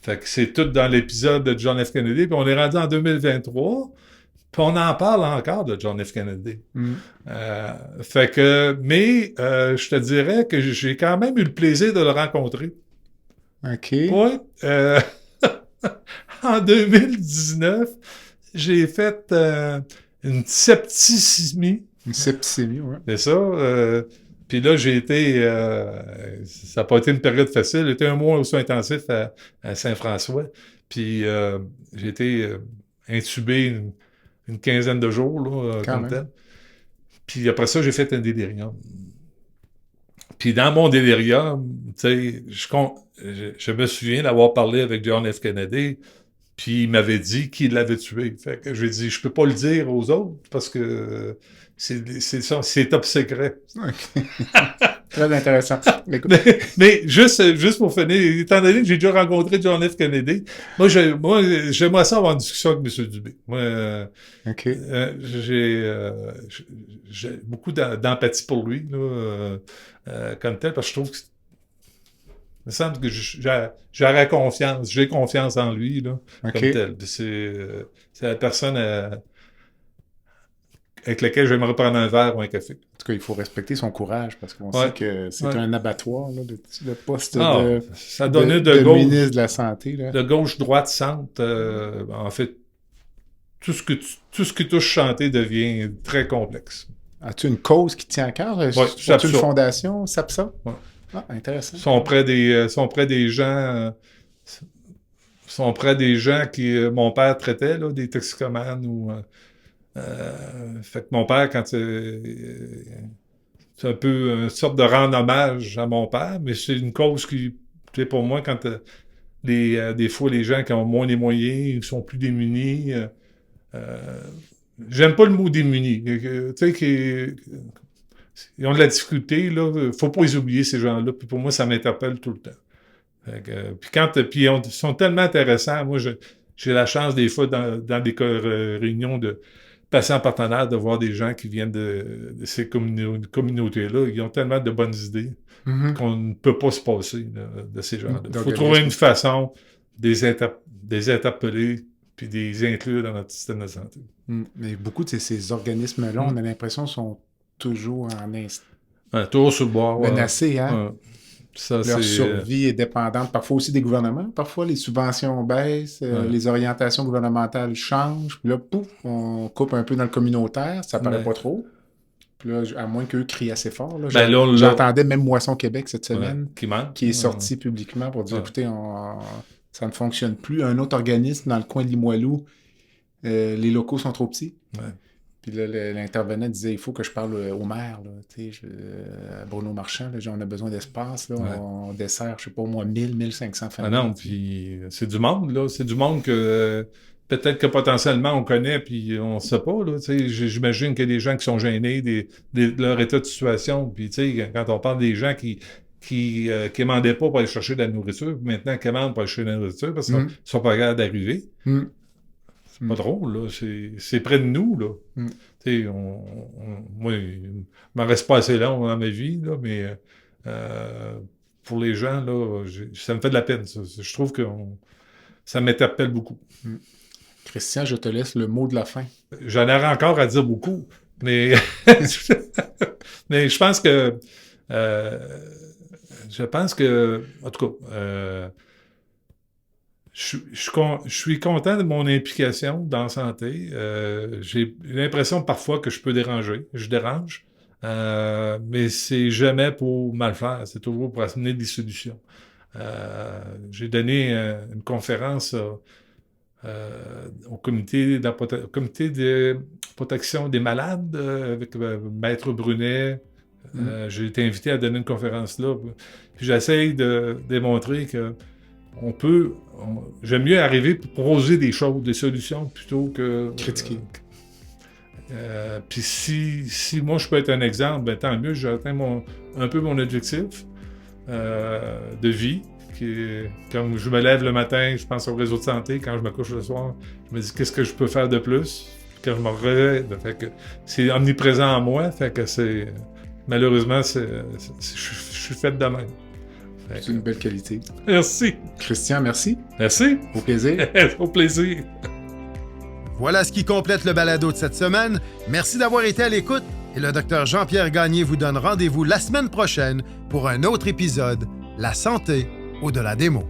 Fait que c'est tout dans l'épisode de John F. Kennedy. Puis on est rendu en 2023, puis on en parle encore de John F. Kennedy. Fait que, mais je te dirais que j'ai quand même eu le plaisir de le rencontrer. OK. Ouais. En 2019, j'ai fait une septicémie. Une septicémie, oui. C'est ça. Puis là, j'ai été... ça n'a pas été une période facile. J'ai été un mois au soin intensif à Saint-François. Puis j'ai été intubé une quinzaine de jours, là, comme tel. Puis après ça, j'ai fait un délirium. Puis dans mon délirium, tu sais, je me souviens d'avoir parlé avec John F. Kennedy, puis il m'avait dit qu'il l'avait tué. Fait que j'ai dit, je peux pas le dire aux autres parce que c'est top secret. Okay. Très intéressant. Écoute, Mais juste pour finir, étant donné que j'ai déjà rencontré John F. Kennedy, moi, j'aimerais ça avoir une discussion avec M. Dubé. Moi, OK. j'ai beaucoup d'empathie pour lui, là, comme tel, parce que je trouve que il me semble que j'aurais confiance, j'ai confiance en lui, là, OK. comme tel. C'est la personne avec laquelle j'aimerais prendre un verre ou un café. En tout cas, il faut respecter son courage parce qu'on Ouais. sait que c'est Ouais. un abattoir, là, le poste Ça donnait de ministre de la Santé. Là. de gauche, droite, centre. En fait, tout ce qui touche santé devient très complexe. As-tu une cause qui te tient à cœur? Ouais, As-tu SAPSA. une fondation, SAPSA? Ouais. Ah, intéressant. Sont près des gens. Sont près des gens qui mon père traitait, là, des toxicomanes ou. Fait que mon père, quand c'est un peu une sorte de rendre hommage à mon père, mais c'est une cause qui, tu sais, pour moi, quand des fois les gens qui ont moins les moyens, qui sont plus démunis, j'aime pas le mot démunis, tu sais, ils ont de la difficulté, là, faut pas les oublier, ces gens-là, puis pour moi, ça m'interpelle tout le temps. Puis ils sont tellement intéressants, moi, j'ai la chance des fois dans des réunions de patients partenaires de voir des gens qui viennent de ces communautés-là. Ils ont tellement de bonnes idées qu'on ne peut pas se passer de ces gens-là. Il faut trouver une façon de les interpeller puis de les inclure dans notre système de santé. Mais beaucoup de ces organismes-là, on a l'impression, sont toujours Un tour sur le bord. menacés. Hein? Ça, Leur survie est dépendante parfois aussi des gouvernements. Parfois, les subventions baissent, les orientations gouvernementales changent. Puis là, pouf, on coupe un peu dans le communautaire. Ça paraît pas trop. Puis là, à moins qu'eux crient assez fort. Là, j'entendais même Moisson Québec cette semaine qui est sorti publiquement pour dire, écoutez, ça ne fonctionne plus. Un autre organisme dans le coin de Limoilou, les locaux sont trop petits. Ouais. Puis là, l'intervenant disait, il faut que je parle au maire, là, à Bruno Marchand, là, on a besoin d'espace, là, on dessert, je sais pas, au moins 1500 familles. Ah non, puis c'est du monde, là, c'est du monde que peut-être que potentiellement on connaît, puis on sait pas, là, tu sais, j'imagine qu'il y a des gens qui sont gênés de leur état de situation, puis tu sais, quand on parle des gens qui quémandaient pas pour aller chercher de la nourriture, maintenant quémandent pour aller chercher de la nourriture parce qu'ils sont pas capables d'arriver. C'est pas drôle, là. C'est près de nous, là. Tu sais, moi, il m'en reste pas assez long dans ma vie, là, mais pour les gens, là, ça me fait de la peine, ça. Je trouve que ça m'interpelle beaucoup. Christian, je te laisse le mot de la fin. J'en aurais encore à dire beaucoup, mais mais je pense que en tout cas, je suis content de mon implication dans la santé. J'ai l'impression parfois que je peux déranger. Je dérange. Mais c'est jamais pour mal faire. C'est toujours pour amener des solutions. J'ai donné une conférence au comité de protection des malades avec Maître Brunet. J'ai été invité à donner une conférence là. Puis j'essaye de démontrer que j'aime mieux arriver pour proposer des choses, des solutions, plutôt que critiquer. Puis si moi je peux être un exemple, ben tant mieux, j'ai atteint un peu mon objectif de vie. Quand je me lève le matin, je pense au réseau de santé. Quand je me couche le soir, je me dis qu'est-ce que je peux faire de plus. Puis quand je me réveille, fait que c'est omniprésent en moi. Fait que malheureusement, je suis fait de même. C'est une belle qualité. Merci. Christian, merci. Merci. Au plaisir. Au plaisir. Voilà ce qui complète le balado de cette semaine. Merci d'avoir été à l'écoute et le Dr Jean-Pierre Gagné vous donne rendez-vous la semaine prochaine pour un autre épisode, La santé au-delà des mots.